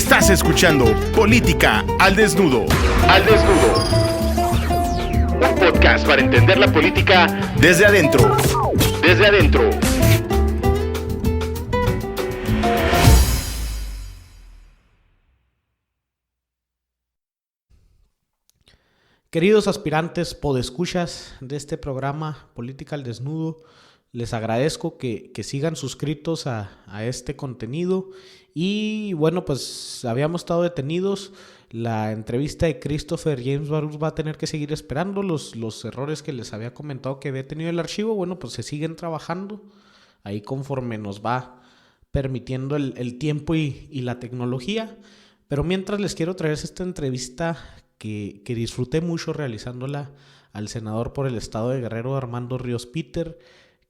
Estás escuchando Política al Desnudo. Al Desnudo. Un podcast para entender la política desde adentro. Desde adentro. Queridos aspirantes podescuchas de este programa Política al Desnudo, les agradezco que sigan suscritos a este contenido. Y bueno, pues habíamos estado detenidos. La entrevista de Christopher James Baruch va a tener que seguir esperando. Los errores que les había comentado que había tenido el archivo, bueno, pues se siguen trabajando ahí conforme nos va permitiendo el tiempo y la tecnología. Pero mientras les quiero traer esta entrevista que disfruté mucho realizándola al senador por el estado de Guerrero, Armando Ríos Peter,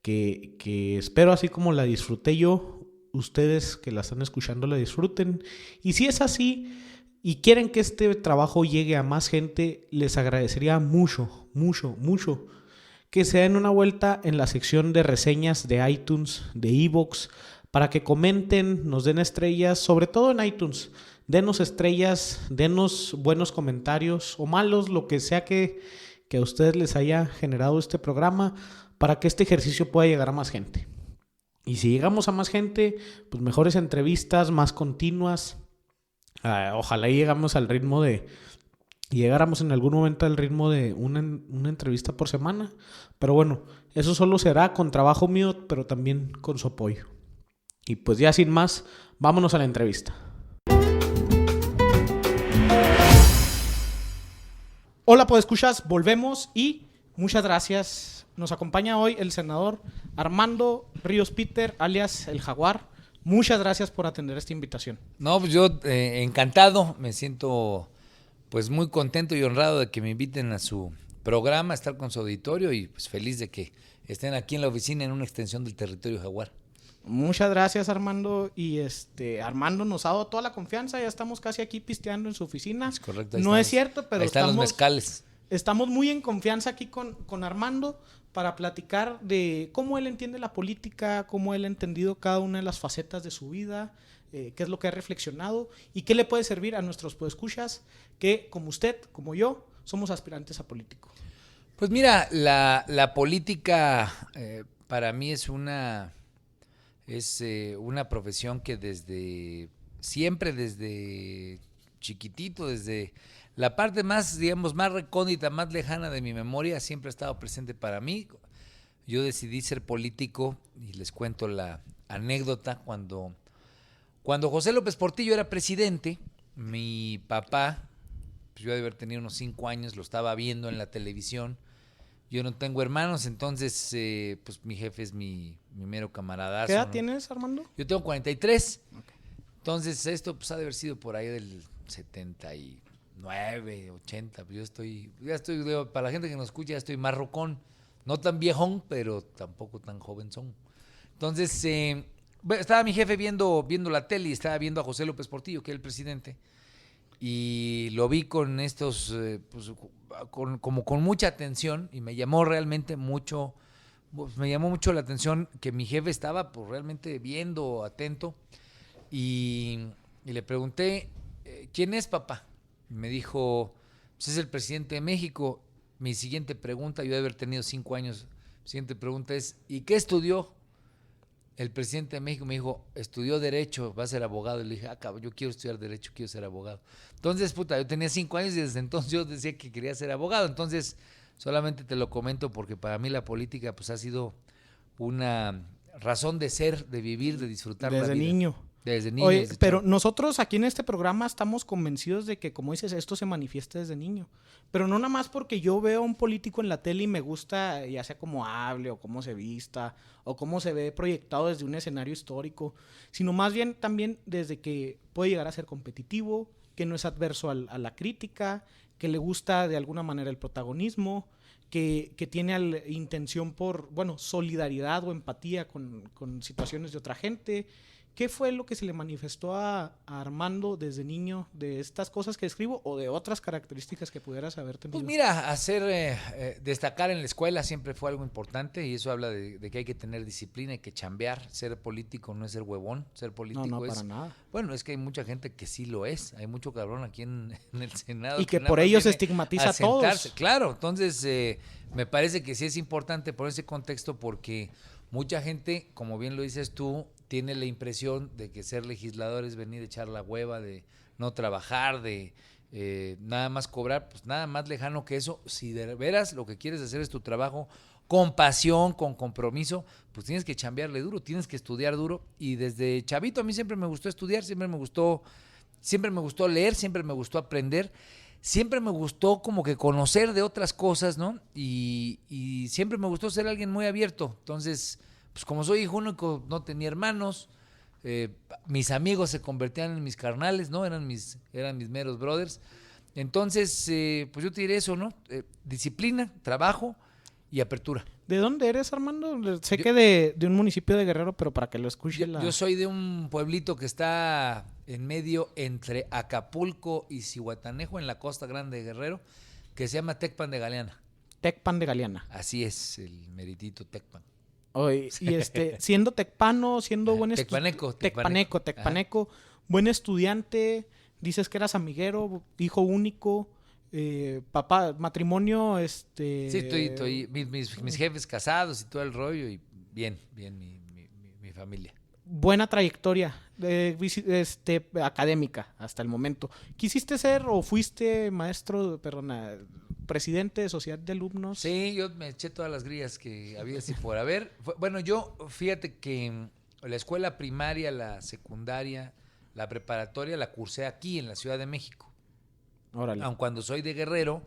que espero, así como la disfruté yo, ustedes que la están escuchando la disfruten. Y si es así y quieren que este trabajo llegue a más gente, les agradecería mucho que se den una vuelta en la sección de reseñas de iTunes, de iVoox, para que comenten, nos den estrellas, sobre todo en iTunes. Denos estrellas, denos buenos comentarios o malos, lo que sea que a ustedes les haya generado este programa, para que este ejercicio pueda llegar a más gente. Y si llegamos a más gente, pues mejores entrevistas, más continuas. Ojalá llegáramos en algún momento al ritmo de una entrevista por semana. Pero bueno, eso solo será con trabajo mío, pero también con su apoyo. Y pues ya sin más, vámonos a la entrevista. Hola, podescuchas, volvemos y muchas gracias. Nos acompaña hoy el senador Armando Ríos Peter, alias El Jaguar. Muchas gracias por atender esta invitación. No, pues yo encantado, me siento pues muy contento y honrado de que me inviten a su programa, a estar con su auditorio y pues feliz de que estén aquí en la oficina en una extensión del territorio Jaguar. Muchas gracias, Armando. Y Armando nos ha dado toda la confianza. Ya estamos casi aquí pisteando en su oficina. Es correcto. No es cierto, pero ahí están los mezcales. Estamos muy en confianza aquí con Armando para platicar de cómo él entiende la política, cómo él ha entendido cada una de las facetas de su vida, qué es lo que ha reflexionado y qué le puede servir a nuestros podescuchas que, como usted, como yo, somos aspirantes a político. Pues mira, la política para mí es una profesión que desde chiquitito, desde la parte más, digamos, más recóndita, más lejana de mi memoria, siempre ha estado presente para mí. Yo decidí ser político y les cuento la anécdota. Cuando José López Portillo era presidente, mi papá, pues yo de haber tenido unos 5 años, lo estaba viendo en la televisión. Yo no tengo hermanos, entonces pues mi jefe es mi mero camaradazo. ¿Qué edad ¿no? tienes, Armando? Yo tengo 43. Okay. Entonces esto pues ha de haber sido por ahí del 79, 80. Pues ya estoy, para la gente que nos escucha, ya estoy más rocón. No tan viejón, pero tampoco tan jovenzón. Entonces estaba mi jefe viendo la tele y estaba viendo a José López Portillo, que es el presidente. Y lo vi con estos, pues, con mucha atención y me llamó realmente mucho, la atención que mi jefe estaba pues realmente viendo, atento y le pregunté, ¿quién es papá? Y me dijo, pues es el presidente de México. Mi siguiente pregunta, yo de haber tenido 5 años, mi siguiente pregunta es, ¿y qué estudió? El presidente de México me dijo, estudió Derecho, va a ser abogado. Y le dije, cabrón, yo quiero estudiar Derecho, quiero ser abogado. Entonces, yo tenía 5 años y desde entonces yo decía que quería ser abogado. Entonces, solamente te lo comento porque para mí la política pues ha sido una razón de ser, de vivir, de disfrutar la vida. Desde niño. Oye, pero nosotros aquí en este programa estamos convencidos de que, como dices, esto se manifiesta desde niño. Pero no nada más porque yo veo a un político en la tele y me gusta, ya sea cómo hable o cómo se vista o cómo se ve proyectado desde un escenario histórico, sino más bien también desde que puede llegar a ser competitivo, que no es adverso a la crítica, que le gusta de alguna manera el protagonismo, que tiene intención por, solidaridad o empatía con situaciones de otra gente, ¿Qué fue lo que se le manifestó a Armando desde niño de estas cosas que escribo o de otras características que pudieras haber tenido? Pues mira, destacar en la escuela siempre fue algo importante y eso habla de que hay que tener disciplina, hay que chambear. Ser político no es ser huevón, ser político no, es... para nada. Bueno, es que hay mucha gente que sí lo es, hay mucho cabrón aquí en el Senado. Y que nada por más ello se viene estigmatiza a sentarse. todos. Claro, entonces me parece que sí es importante por ese contexto porque mucha gente, como bien lo dices tú, tiene la impresión de que ser legislador es venir a echar la hueva, de no trabajar, de nada más cobrar, pues nada más lejano que eso. Si de veras lo que quieres hacer es tu trabajo con pasión, con compromiso, pues tienes que chambearle duro, tienes que estudiar duro. Y desde chavito a mí siempre me gustó estudiar, siempre me gustó leer, siempre me gustó aprender, siempre me gustó como que conocer de otras cosas, ¿no? Y siempre me gustó ser alguien muy abierto. Entonces, pues como soy hijo único, no tenía hermanos, mis amigos se convertían en mis carnales, ¿no? Eran mis meros brothers. Entonces, pues yo te diré eso, ¿no? Disciplina, trabajo y apertura. ¿De dónde eres, Armando? Sé que de un municipio de Guerrero, pero para que lo escuche Yo soy de un pueblito que está en medio entre Acapulco y Zihuatanejo, en la costa grande de Guerrero, que se llama Tecpan de Galeana. Tecpan de Galeana. Así es, el meritito Tecpan. Oye, y siendo tecpano, siendo buen Tecpaneco. buen estudiante, dices que eras amiguero, hijo único, papá, matrimonio, Sí, estoy mis jefes casados y todo el rollo y bien mi familia. Buena trayectoria académica hasta el momento. ¿Quisiste ser o fuiste presidente de sociedad de alumnos? Sí, yo me eché todas las grillas que había así por haber. Bueno, yo, fíjate que la escuela primaria, la secundaria, la preparatoria la cursé aquí en la Ciudad de México. Órale. Aun cuando soy de Guerrero,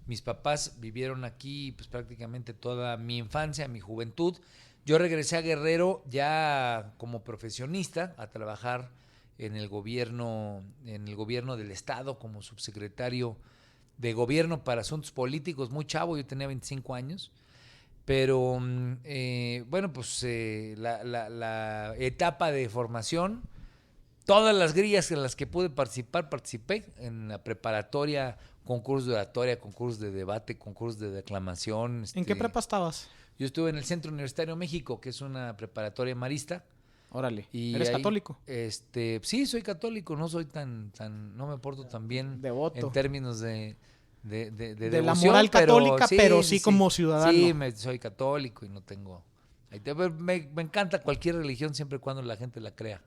mis papás vivieron aquí pues prácticamente toda mi infancia, mi juventud. Yo regresé a Guerrero ya como profesionista a trabajar en el gobierno del estado como subsecretario de gobierno para asuntos políticos, muy chavo, yo tenía 25 años, pero bueno, pues la etapa de formación, todas las grillas en las que pude participé en la preparatoria, concursos de oratoria, concursos de debate, concursos de declamación. ¿En qué prepa estabas? Yo estuve en el Centro Universitario México, que es una preparatoria marista. Órale. Y ¿Eres ahí, católico? Sí, soy católico, no soy no me porto tan bien devoto en términos de la moral católica, pero sí como ciudadano. Sí, soy católico y no tengo... Me encanta cualquier religión siempre y cuando la gente la crea.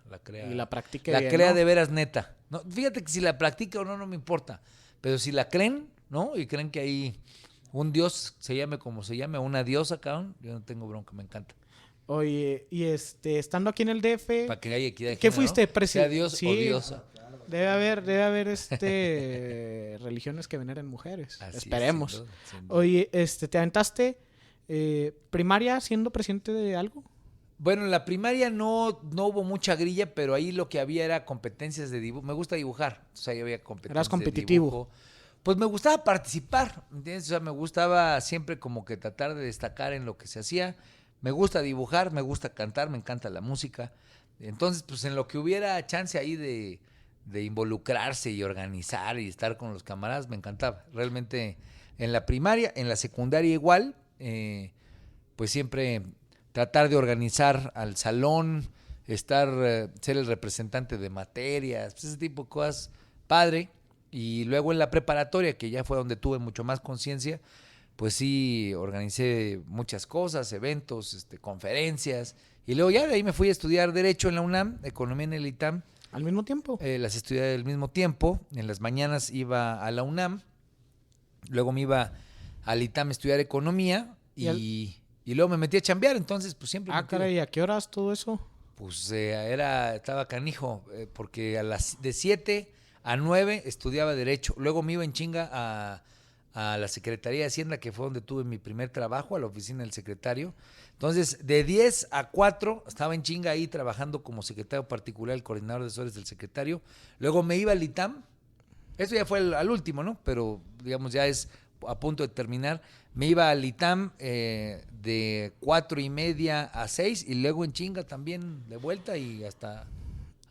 Y la practique la bien, crea, ¿no? de veras neta. No, fíjate que si la practica o no me importa. Pero si la creen, ¿no? Y creen que hay un Dios, se llame como se llame, una diosa, cabrón, yo no tengo bronca, me encanta. Oye, y estando aquí en el DF... Para que haya equidad de ¿Qué género, fuiste? ¿no? Sea Dios Sí, o diosa. Debe haber religiones que veneren mujeres. Así Esperemos. es, sin duda. Oye, ¿te aventaste primaria siendo presidente de algo? Bueno, en la primaria no hubo mucha grilla, pero ahí lo que había era competencias de dibujo. Me gusta dibujar, o sea, ahí había competencias. Eras competitivo. De dibujo. Pues me gustaba participar, ¿entiendes? O sea, me gustaba siempre como que tratar de destacar en lo que se hacía. Me gusta dibujar, me gusta cantar, me encanta la música. Entonces, pues en lo que hubiera chance ahí de involucrarse y organizar y estar con los camaradas, me encantaba. Realmente en la primaria, en la secundaria igual, pues siempre tratar de organizar al salón, ser el representante de materias, pues ese tipo de cosas, padre. Y luego en la preparatoria, que ya fue donde tuve mucho más conciencia, pues sí, organicé muchas cosas, eventos, conferencias. Y luego ya de ahí me fui a estudiar Derecho en la UNAM, Economía en el ITAM. ¿Al mismo tiempo? Las estudié al mismo tiempo. En las mañanas iba a la UNAM, luego me iba al ITAM a estudiar Economía y luego me metí a chambear. Entonces, pues siempre... Caray, ¿a qué horas todo eso? Pues estaba canijo, porque de 7 a 9 estudiaba Derecho. Luego me iba en chinga a la Secretaría de Hacienda, que fue donde tuve mi primer trabajo, a la oficina del secretario. Entonces, de 10 a 4 estaba en chinga ahí trabajando como secretario particular, el coordinador de asesores del secretario. Luego me iba al ITAM. Eso ya fue al último, ¿no? Pero, digamos, ya es a punto de terminar. Me iba al ITAM de 4:30 a 6 y luego en chinga también de vuelta y hasta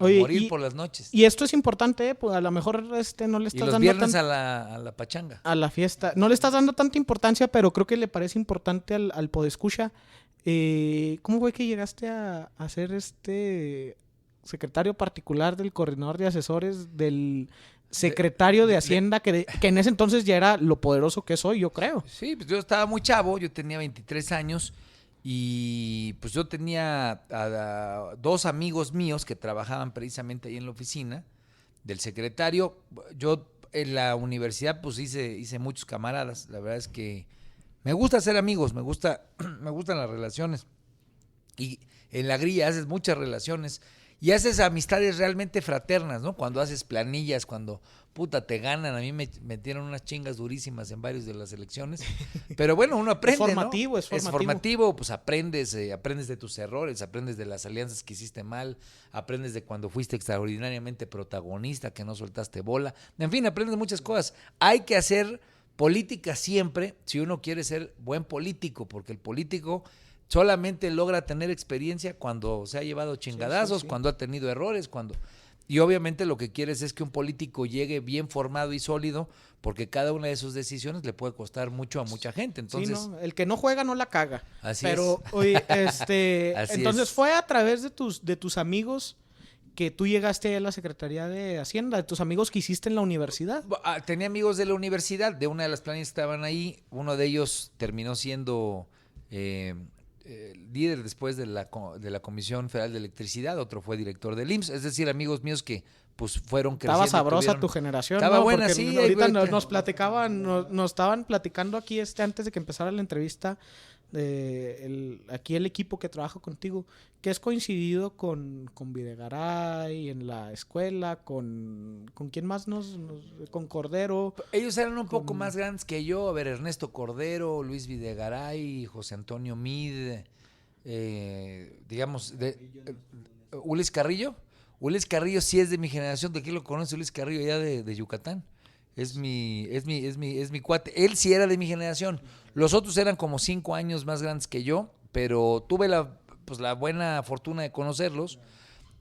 Oye, morir por las noches. Y esto es importante, pues a lo mejor no le Y estás los dando viernes a la pachanga. a la fiesta. No le estás dando tanta importancia, pero creo que le parece importante al podescucha. ¿Cómo fue que llegaste a ser secretario particular del coordinador de asesores del secretario de Hacienda, que en ese entonces ya era lo poderoso que es hoy, yo creo? Sí, pues yo estaba muy chavo, yo tenía 23 años y pues yo tenía a dos amigos míos que trabajaban precisamente ahí en la oficina del secretario. Yo en la universidad pues hice muchos camaradas, la verdad es que me gusta hacer amigos, me gustan las relaciones. Y en la grilla haces muchas relaciones y haces amistades realmente fraternas, ¿no? Cuando haces planillas, cuando te ganan. A mí me metieron unas chingas durísimas en varias de las elecciones. Pero bueno, uno aprende, formativo, ¿no? es formativo. Es formativo, pues aprendes de tus errores, aprendes de las alianzas que hiciste mal, aprendes de cuando fuiste extraordinariamente protagonista, que no soltaste bola. En fin, aprendes muchas cosas. Hay que hacer política siempre si uno quiere ser buen político, porque el político solamente logra tener experiencia cuando se ha llevado chingadazos, sí. Cuando ha tenido errores, y obviamente lo que quieres es que un político llegue bien formado y sólido, porque cada una de sus decisiones le puede costar mucho a mucha gente. Entonces, sí, ¿no? El que no juega no la caga. Así pero, es. Oye, Así entonces es. fue a través de tus amigos que tú llegaste a la Secretaría de Hacienda, de tus amigos que hiciste en la universidad. Tenía amigos de la universidad, de una de las planillas que estaban ahí. Uno de ellos terminó siendo líder después de la Comisión Federal de Electricidad, otro fue director del IMSS, es decir, amigos míos que pues fueron creciendo. Estaba sabrosa tu generación, estaba ¿no? buena, porque sí. Ahorita nos estaban platicando aquí antes de que empezara la entrevista, aquí el equipo que trabaja contigo, que es coincidido con Videgaray en la escuela, ¿con quién más con Cordero? Ellos eran un poco más grandes que yo, a ver, Ernesto Cordero, Luis Videgaray, José Antonio Mid, digamos, Ulises Carrillo. Ulises Carrillo sí es de mi generación, ¿de aquí lo conoce Ulises Carrillo? Allá de Yucatán. Es mi cuate. Él sí era de mi generación. Los otros eran como 5 años más grandes que yo, pero tuve la buena fortuna de conocerlos,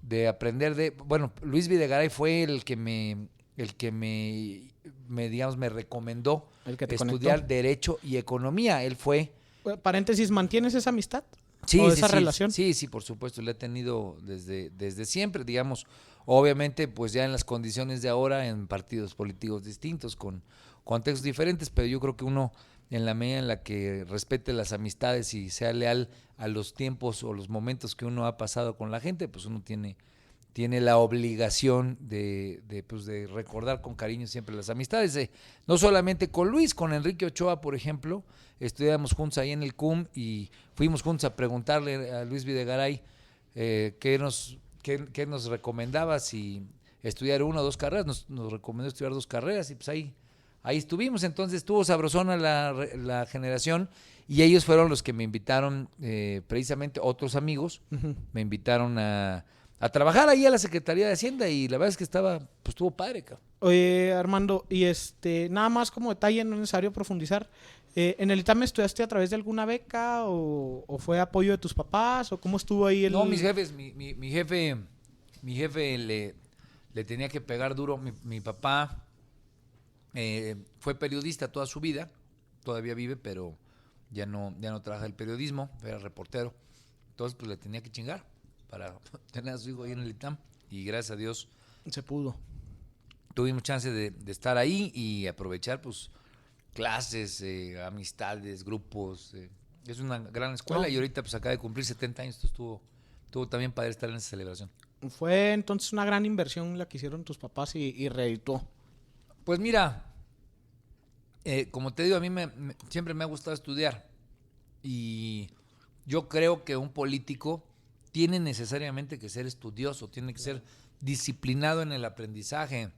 de aprender de... Bueno, Luis Videgaray fue el que me recomendó estudiar Derecho y Economía. Él fue... Paréntesis, ¿mantienes esa amistad? Sí, ¿O esa relación? Sí, por supuesto, la he tenido desde siempre, digamos. Obviamente, pues ya en las condiciones de ahora, en partidos políticos distintos, con contextos diferentes, pero yo creo que uno, en la medida en la que respete las amistades y sea leal a los tiempos o los momentos que uno ha pasado con la gente, pues uno tiene la obligación de recordar con cariño siempre las amistades. No solamente con Luis, con Enrique Ochoa, por ejemplo, estudiamos juntos ahí en el CUM y fuimos juntos a preguntarle a Luis Videgaray qué nos recomendaba, si estudiar 1 o 2 carreras. Nos recomendó estudiar 2 carreras y pues ahí estuvimos. Entonces estuvo sabrosona la generación y ellos fueron los que me invitaron, precisamente otros amigos, me invitaron a trabajar ahí a la Secretaría de Hacienda y la verdad es que estuvo padre, cabrón. Oye, Armando, y nada más como detalle, no es necesario profundizar. ¿En el ITAM estudiaste a través de alguna beca o fue apoyo de tus papás o cómo estuvo ahí el...? No, mis jefes, mi jefe le tenía que pegar duro. Mi papá fue periodista toda su vida, todavía vive, pero ya no trabaja el periodismo, era reportero. Entonces pues le tenía que chingar para tener a su hijo ahí en el ITAM y gracias a Dios se pudo. Tuvimos chance de estar ahí y aprovechar pues clases, amistades, grupos. Es una gran escuela y ahorita pues acaba de cumplir 70 años, estuvo también padre estar en esa celebración. Fue entonces una gran inversión la que hicieron tus papás y reeditó. Pues mira, como te digo, a mí siempre me ha gustado estudiar y yo creo que un político tiene necesariamente que ser estudioso, tiene que ser disciplinado en el aprendizaje,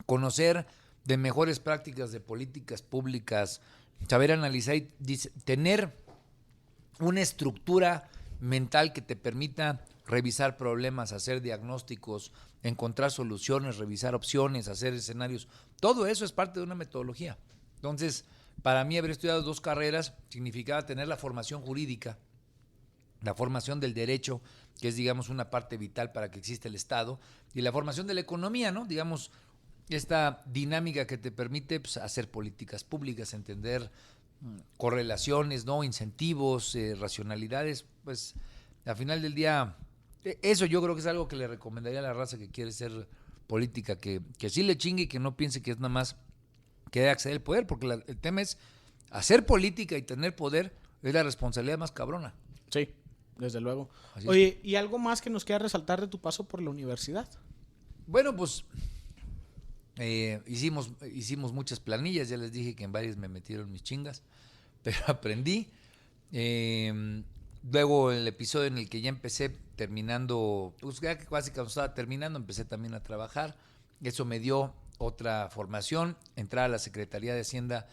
conocer de mejores prácticas de políticas públicas, saber analizar y tener una estructura mental que te permita revisar problemas, hacer diagnósticos, encontrar soluciones, revisar opciones, hacer escenarios. Todo eso es parte de una metodología. Entonces, para mí haber estudiado 2 carreras significaba tener la formación jurídica la formación del derecho, que es, digamos, una parte vital para que exista el Estado, y la formación de la economía, ¿no? Digamos, esta dinámica que te permite pues, hacer políticas públicas, entender correlaciones, ¿no? Incentivos, racionalidades, pues al final del día, eso yo creo que es algo que le recomendaría a la raza que quiere ser política, que sí le chingue y que no piense que es nada más que acceder al poder, porque el tema es hacer política y tener poder es la responsabilidad más cabrona. Sí, desde luego. Así Oye, ¿y algo más que nos quiera resaltar de tu paso por la universidad? Bueno, pues hicimos muchas planillas, ya les dije que en varias me metieron mis chingas, pero aprendí. Luego el episodio en el que ya empecé terminando, pues ya que casi cuando estaba terminando, empecé también a trabajar. Eso me dio otra formación. Entrar a la Secretaría de Hacienda,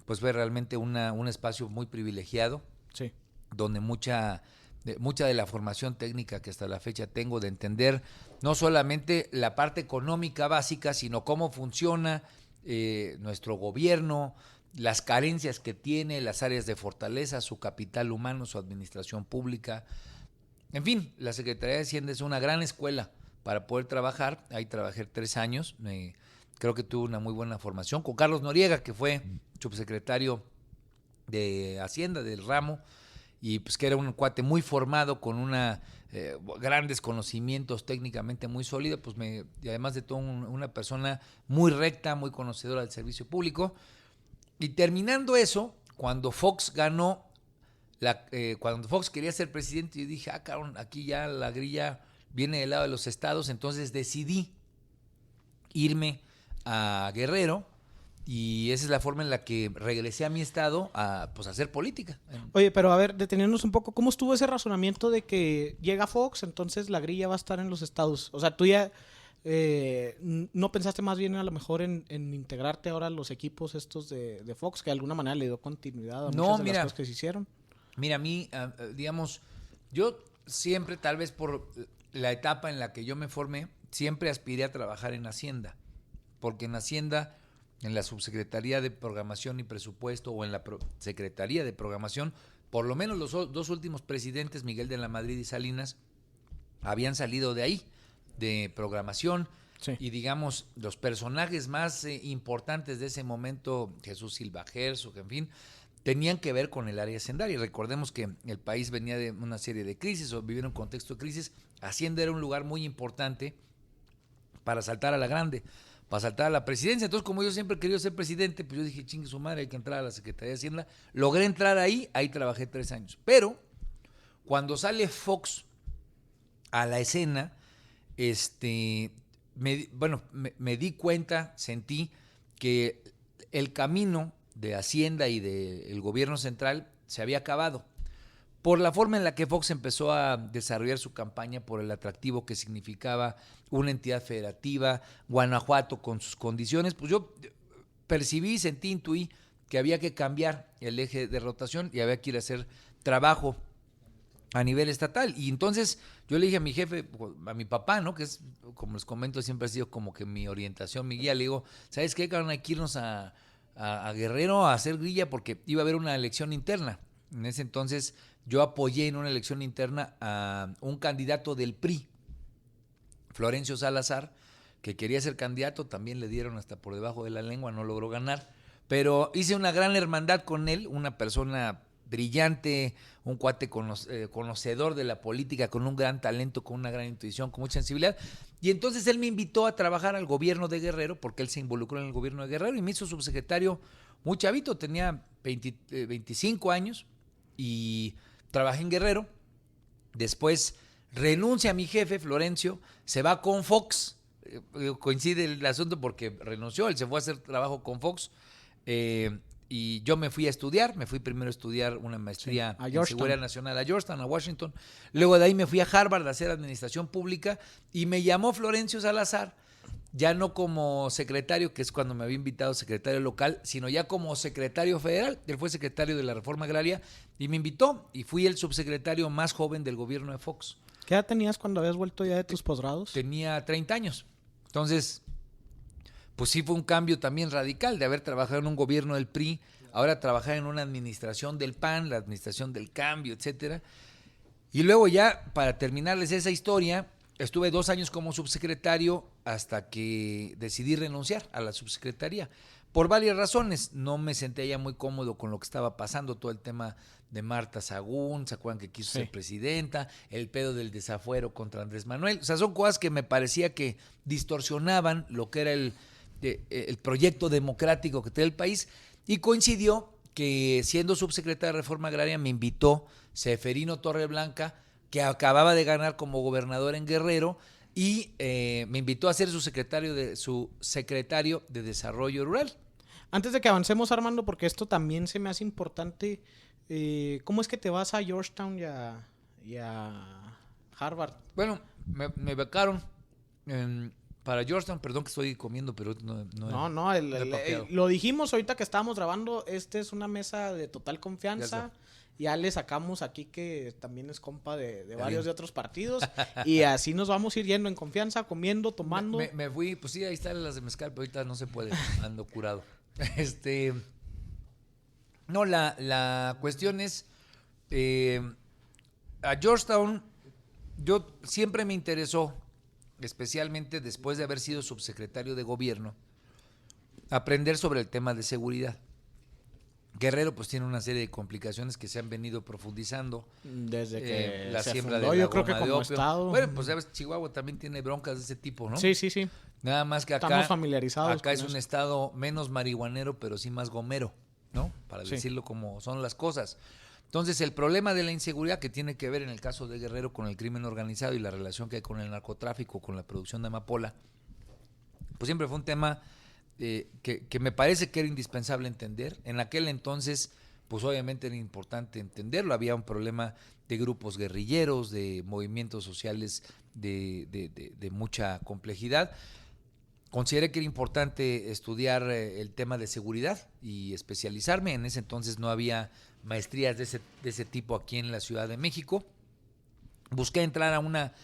pues fue realmente un espacio muy privilegiado. Sí. Donde mucha de la formación técnica que hasta la fecha tengo de entender no solamente la parte económica básica, sino cómo funciona nuestro gobierno, las carencias que tiene, las áreas de fortaleza, su capital humano, su administración pública. En fin, la Secretaría de Hacienda es una gran escuela para poder trabajar. Ahí trabajé 3 años. Creo que tuve una muy buena formación con Carlos Noriega, que fue subsecretario de Hacienda del ramo, y pues que era un cuate muy formado, con grandes conocimientos, técnicamente muy sólido, pues y además de todo una persona muy recta, muy conocedora del servicio público. Y terminando eso, cuando Fox ganó, cuando Fox quería ser presidente, yo dije, cabrón, aquí ya la grilla viene del lado de los estados, entonces decidí irme a Guerrero. Y esa es la forma en la que regresé a mi estado a hacer política. Oye, pero a ver, deteniéndonos un poco, ¿cómo estuvo ese razonamiento de que llega Fox, entonces la grilla va a estar en los estados? O sea, tú ya no pensaste más bien a lo mejor en integrarte ahora a los equipos estos de Fox, que de alguna manera le dio continuidad a muchas de las cosas que se hicieron. Mira, a mí, digamos, yo siempre, tal vez por la etapa en la que yo me formé, siempre aspiré a trabajar en Hacienda, porque en Hacienda, en la Subsecretaría de Programación y Presupuesto o en la Secretaría de Programación, por lo menos los 2 últimos presidentes, Miguel de la Madrid y Salinas, habían salido de ahí, de programación. Sí. Y digamos, los personajes más importantes de ese momento, Jesús Silva Herzog, en fin, tenían que ver con el área hacendaria. Recordemos que el país venía de una serie de crisis o vivía en un contexto de crisis. Hacienda era un lugar muy importante para saltar a la grande, para saltar a la presidencia. Entonces, como yo siempre he querido ser presidente, pues yo dije, chingue su madre, hay que entrar a la Secretaría de Hacienda. Logré entrar ahí trabajé 3 años. Pero, cuando sale Fox a la escena, me di cuenta, sentí que el camino de Hacienda y del gobierno central se había acabado. Por la forma en la que Fox empezó a desarrollar su campaña, por el atractivo que significaba una entidad federativa, Guanajuato con sus condiciones, pues yo percibí, sentí, intuí que había que cambiar el eje de rotación y había que ir a hacer trabajo a nivel estatal. Y entonces yo le dije a mi jefe, a mi papá, ¿no? Que es, como les comento, siempre ha sido como que mi orientación, mi guía. Le digo, ¿sabes qué, cabrón? Hay que irnos a Guerrero a hacer grilla porque iba a haber una elección interna. En ese entonces yo apoyé en una elección interna a un candidato del PRI, Florencio Salazar, que quería ser candidato, también le dieron hasta por debajo de la lengua, no logró ganar, pero hice una gran hermandad con él, una persona brillante, un cuate conocedor de la política, con un gran talento, con una gran intuición, con mucha sensibilidad. Y entonces él me invitó a trabajar al gobierno de Guerrero, porque él se involucró en el gobierno de Guerrero y me hizo subsecretario muy chavito, tenía 25 años y trabajé en Guerrero. Después renuncia a mi jefe, Florencio, se va con Fox. Coincide el asunto porque renunció, él se fue a hacer trabajo con Fox. Y yo me fui a estudiar, me fui primero a estudiar una maestría en Seguridad Nacional a Georgetown, a Washington. Luego de ahí me fui a Harvard a hacer Administración Pública y me llamó Florencio Salazar, ya no como secretario, que es cuando me había invitado secretario local, sino ya como secretario federal. Él fue secretario de la Reforma Agraria y me invitó y fui el subsecretario más joven del gobierno de Fox. ¿Qué edad tenías cuando habías vuelto ya de tus posgrados? Tenía 30 años. Entonces, pues sí fue un cambio también radical de haber trabajado en un gobierno del PRI, ahora trabajar en una administración del PAN, la administración del cambio, etcétera. Y luego ya, para terminarles esa historia, estuve 2 años como subsecretario hasta que decidí renunciar a la subsecretaría. Por varias razones. No me sentía ya muy cómodo con lo que estaba pasando, todo el tema de Marta Sagún, ¿se acuerdan que quiso ser presidenta? El pedo del desafuero contra Andrés Manuel. O sea, son cosas que me parecía que distorsionaban lo que era el proyecto democrático que tenía el país. Y coincidió que, siendo subsecretario de Reforma Agraria, me invitó Seferino Torreblanca, que acababa de ganar como gobernador en Guerrero, y me invitó a ser su secretario de Desarrollo Rural. Antes de que avancemos, Armando, porque esto también se me hace importante, ¿cómo es que te vas a Georgetown y a Harvard? Bueno, me becaron para Georgetown, perdón que estoy comiendo, pero lo dijimos ahorita que estábamos grabando, es una mesa de total confianza. Ya le sacamos aquí que también es compa de varios de otros partidos y así nos vamos a ir yendo en confianza, comiendo, tomando. Me fui, pues sí, ahí están las de mezcal, pero ahorita no se puede, ando curado. No, la cuestión es, a Georgetown, yo siempre me interesó, especialmente después de haber sido subsecretario de gobierno, aprender sobre el tema de seguridad. Guerrero pues tiene una serie de complicaciones que se han venido profundizando desde que la se siembra fundó, de la yo creo que goma como de opio. estado. Bueno, pues sabes, Chihuahua también tiene broncas de ese tipo, ¿no? Sí. Nada más que acá estamos familiarizados. Acá es un estado menos marihuanero, pero sí más gomero, ¿no? Para decirlo como son las cosas. Entonces, el problema de la inseguridad, que tiene que ver en el caso de Guerrero con el crimen organizado y la relación que hay con el narcotráfico, con la producción de amapola, pues siempre fue un tema que me parece que era indispensable entender. En aquel entonces, pues obviamente era importante entenderlo. Había un problema de grupos guerrilleros, de movimientos sociales de mucha complejidad. Consideré que era importante estudiar el tema de seguridad y especializarme. En ese entonces no había maestrías de ese tipo aquí en la Ciudad de México. Busqué entrar a una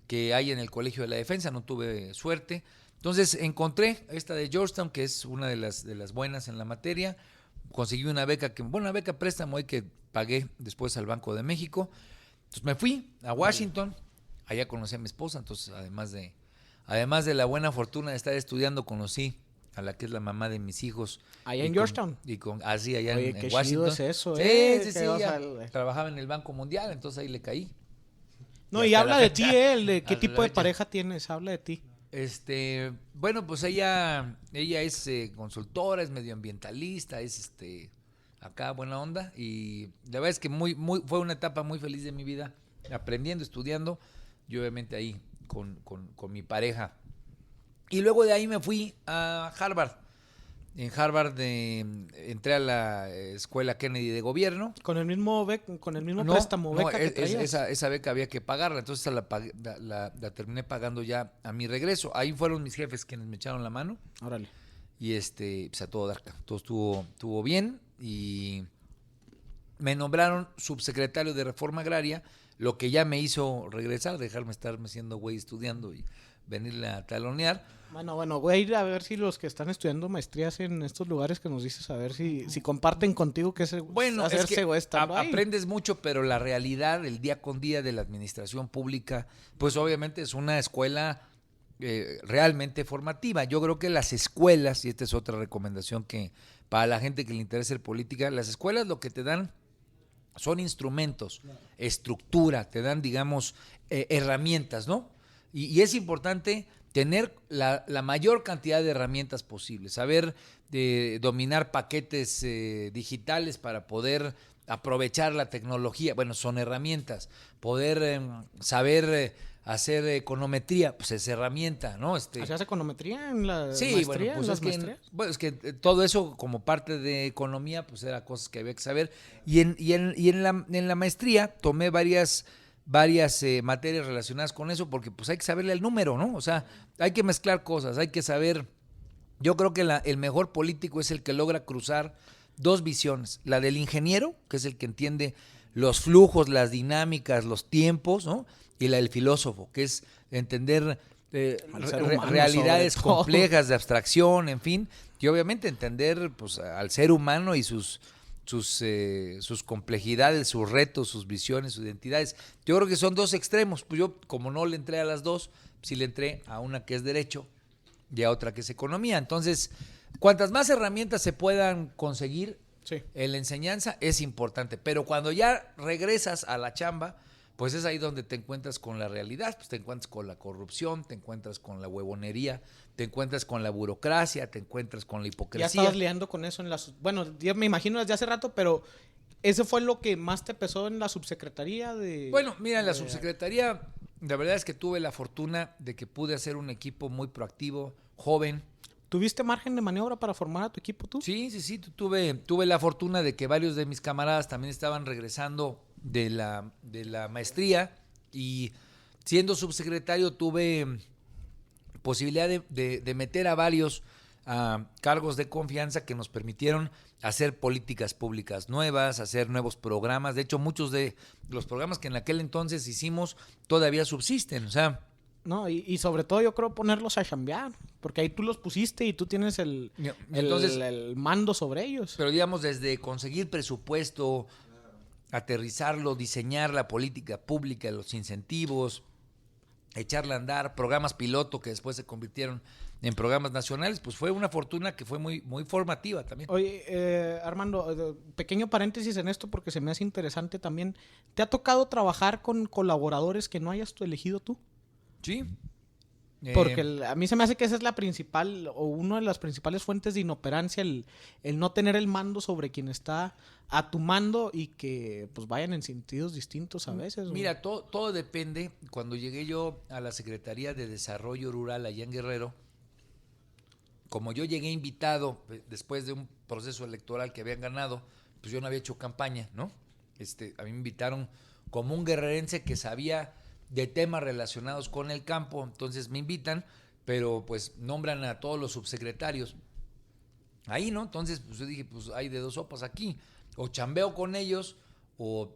que hay en el Colegio de la Defensa, no tuve suerte. Entonces encontré esta de Georgetown, que es una de las buenas en la materia. Conseguí una beca préstamo ahí que pagué después al Banco de México. Entonces me fui a Washington, allá conocí a mi esposa. Entonces además de la buena fortuna de estar estudiando, conocí a la que es la mamá de mis hijos. Allá en Georgetown. Allá Oye, en qué Washington. chido es eso, Sí, trabajaba en el Banco Mundial, entonces ahí le caí. No, y habla de ti, ¿qué tipo de pareja tienes? Habla de ti. Bueno, pues ella es consultora, es medioambientalista, es acá buena onda, y la verdad es que fue una etapa muy feliz de mi vida, aprendiendo, estudiando, y obviamente ahí con mi pareja. Y luego de ahí me fui a Harvard. En Harvard entré a la Escuela Kennedy de Gobierno. ¿Con el mismo préstamo beca que traías? Esa beca había que pagarla, entonces la terminé pagando ya a mi regreso. Ahí fueron mis jefes quienes me echaron la mano. Órale. Y pues a todo dar, todo estuvo bien, y me nombraron subsecretario de Reforma Agraria, lo que ya me hizo regresar, dejarme estarme siendo güey estudiando y venirle a talonear. Bueno, voy a ir a ver si los que están estudiando maestrías en estos lugares que nos dices, a ver si comparten contigo que es hacerse güey estando ahí. Aprendes mucho, pero la realidad, el día con día de la administración pública, pues obviamente es una escuela realmente formativa. Yo creo que las escuelas, y esta es otra recomendación que para la gente que le interesa el política, las escuelas lo que te dan son instrumentos, estructura, te dan, digamos, herramientas, ¿no? Y es importante tener la mayor cantidad de herramientas posibles, saber dominar paquetes digitales para poder aprovechar la tecnología. Bueno, son herramientas. Poder saber hacer econometría, pues es herramienta, ¿no? ¿Hacías econometría en la sí, maestría? Bueno, pues es que todo eso como parte de economía, pues era cosas que había que saber. Y en la maestría tomé varias materias relacionadas con eso, porque pues hay que saberle el número, ¿no? O sea, hay que mezclar cosas, hay que saber. Yo creo que el mejor político es el que logra cruzar dos visiones, la del ingeniero, que es el que entiende los flujos, las dinámicas, los tiempos, ¿no? Y la del filósofo, que es entender realidades complejas de abstracción, en fin, y obviamente entender pues al ser humano y sus sus complejidades, sus retos, sus visiones, sus identidades. Yo creo que son dos extremos. Pues yo, como no le entré a las dos, sí le entré a una que es derecho y a otra que es economía. Entonces, cuantas más herramientas se puedan conseguir en la enseñanza es importante. Pero cuando ya regresas a la chamba, pues es ahí donde te encuentras con la realidad, pues te encuentras con la corrupción, te encuentras con la huevonería, te encuentras con la burocracia, te encuentras con la hipocresía. Ya estabas lidiando con eso en la... Bueno, ya me imagino desde hace rato, pero ¿eso fue lo que más te pesó en la subsecretaría de...? Bueno, mira, en la subsecretaría, la verdad es que tuve la fortuna de que pude hacer un equipo muy proactivo, joven. ¿Tuviste margen de maniobra para formar a tu equipo tú? Sí, tuve la fortuna de que varios de mis camaradas también estaban regresando de la maestría y siendo subsecretario tuve posibilidad de meter a varios cargos de confianza que nos permitieron hacer políticas públicas nuevas, hacer nuevos programas. De hecho, muchos de los programas que en aquel entonces hicimos todavía subsisten, o sea... No, y sobre todo yo creo ponerlos a chambear, porque ahí tú los pusiste y tú tienes el mando sobre ellos. Pero digamos, desde conseguir presupuesto, aterrizarlo, diseñar la política pública, los incentivos, echarla a andar, programas piloto que después se convirtieron en programas nacionales, pues fue una fortuna que fue muy, muy formativa también. Oye, Armando, pequeño paréntesis en esto porque se me hace interesante también. ¿Te ha tocado trabajar con colaboradores que no hayas elegido tú? Sí. Porque a mí se me hace que esa es la principal o una de las principales fuentes de inoperancia, el no tener el mando sobre quien está a tu mando y que pues vayan en sentidos distintos a veces. Mira, todo depende. Cuando llegué yo a la Secretaría de Desarrollo Rural allá en Guerrero, como yo llegué invitado después de un proceso electoral que habían ganado, pues yo no había hecho campaña, ¿no? A mí me invitaron como un guerrerense que sabía de temas relacionados con el campo, entonces me invitan, pero pues nombran a todos los subsecretarios ahí, ¿no? Entonces pues yo dije, pues hay de dos sopas aquí, o chambeo con ellos o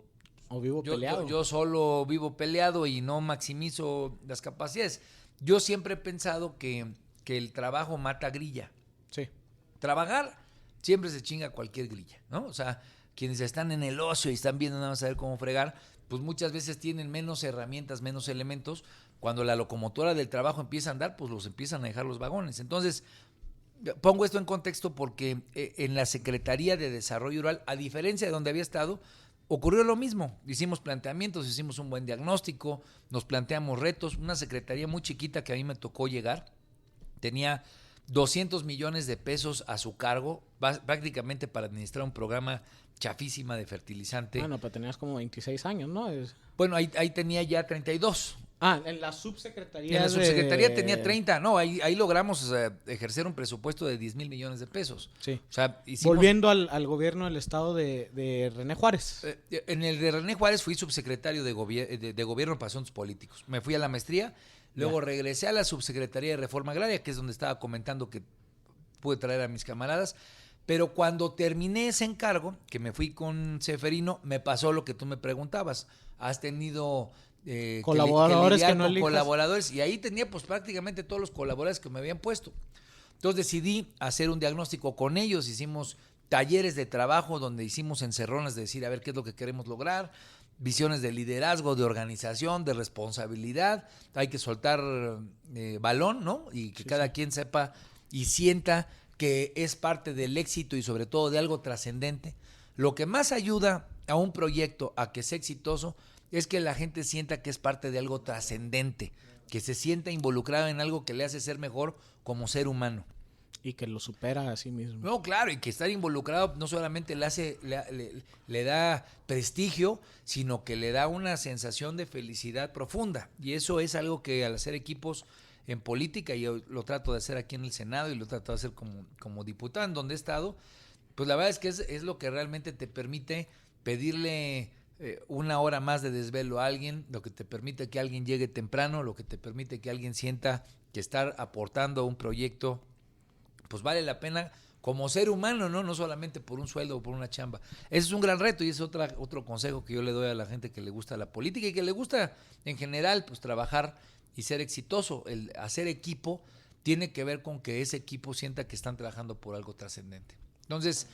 vivo peleado. Yo solo vivo peleado y no maximizo las capacidades. Yo siempre he pensado que el trabajo mata grilla. Sí. Trabajar siempre se chinga cualquier grilla, ¿no? O sea, quienes están en el ocio y están viendo nada más a ver cómo fregar, pues muchas veces tienen menos herramientas, menos elementos. Cuando la locomotora del trabajo empieza a andar, pues los empiezan a dejar los vagones. Entonces, pongo esto en contexto porque en la Secretaría de Desarrollo Rural, a diferencia de donde había estado, ocurrió lo mismo. Hicimos planteamientos, hicimos un buen diagnóstico, nos planteamos retos. Una secretaría muy chiquita que a mí me tocó llegar, tenía 200 millones de pesos a su cargo, prácticamente para administrar un programa chafísima de fertilizante. Bueno, pero tenías como 26 años, ¿no? Bueno, ahí tenía ya 32. En la subsecretaría. En la subsecretaría tenía 30. No, ahí logramos ejercer un presupuesto de 10 mil millones de pesos. Sí. O sea, volviendo al gobierno del estado de René Juárez. En el de René Juárez fui subsecretario de Gobierno para Asuntos Políticos. Me fui a la maestría, luego regresé a la subsecretaría de Reforma Agraria, que es donde estaba comentando que pude traer a mis camaradas. Pero cuando terminé ese encargo, que me fui con Seferino, me pasó lo que tú me preguntabas. Has tenido colaboradores que no elijas. Colaboradores, y ahí tenía pues prácticamente todos los colaboradores que me habían puesto. Entonces decidí hacer un diagnóstico con ellos, hicimos talleres de trabajo donde hicimos encerronas de decir a ver qué es lo que queremos lograr, visiones de liderazgo, de organización, de responsabilidad. Hay que soltar balón, ¿no? Y que cada quien sepa y sienta que es parte del éxito y sobre todo de algo trascendente. Lo que más ayuda a un proyecto a que sea exitoso es que la gente sienta que es parte de algo trascendente, que se sienta involucrado en algo que le hace ser mejor como ser humano. Y que lo supera a sí mismo. No, claro, y que estar involucrado no solamente le da prestigio, sino que le da una sensación de felicidad profunda. Y eso es algo que al hacer equipos en política, y yo lo trato de hacer aquí en el Senado y lo trato de hacer como diputado en donde he estado, pues la verdad es que es lo que realmente te permite pedirle una hora más de desvelo a alguien, lo que te permite que alguien llegue temprano, lo que te permite que alguien sienta que estar aportando a un proyecto pues vale la pena como ser humano, no solamente por un sueldo o por una chamba. Ese es un gran reto y es otro consejo que yo le doy a la gente que le gusta la política y que le gusta en general pues trabajar y ser exitoso. El hacer equipo tiene que ver con que ese equipo sienta que están trabajando por algo trascendente. Entonces,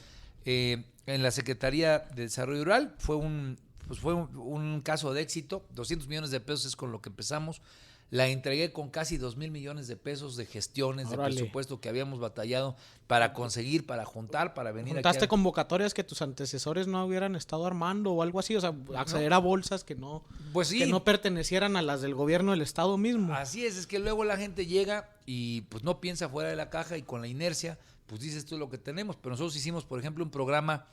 en la Secretaría de Desarrollo Rural. Fue un caso de éxito. 200 millones de pesos es con lo que empezamos. La entregué con casi 2,000 millones de pesos de gestiones, de presupuesto que habíamos batallado para conseguir, para juntar, para venir aquí. ¿Juntaste convocatorias que tus antecesores no hubieran estado armando o algo así? O sea, acceder a bolsas que no, pues sí, que no pertenecieran a las del gobierno del estado mismo. Así es que luego la gente llega y pues no piensa fuera de la caja y con la inercia, pues dice esto es lo que tenemos. Pero nosotros hicimos, por ejemplo, un programa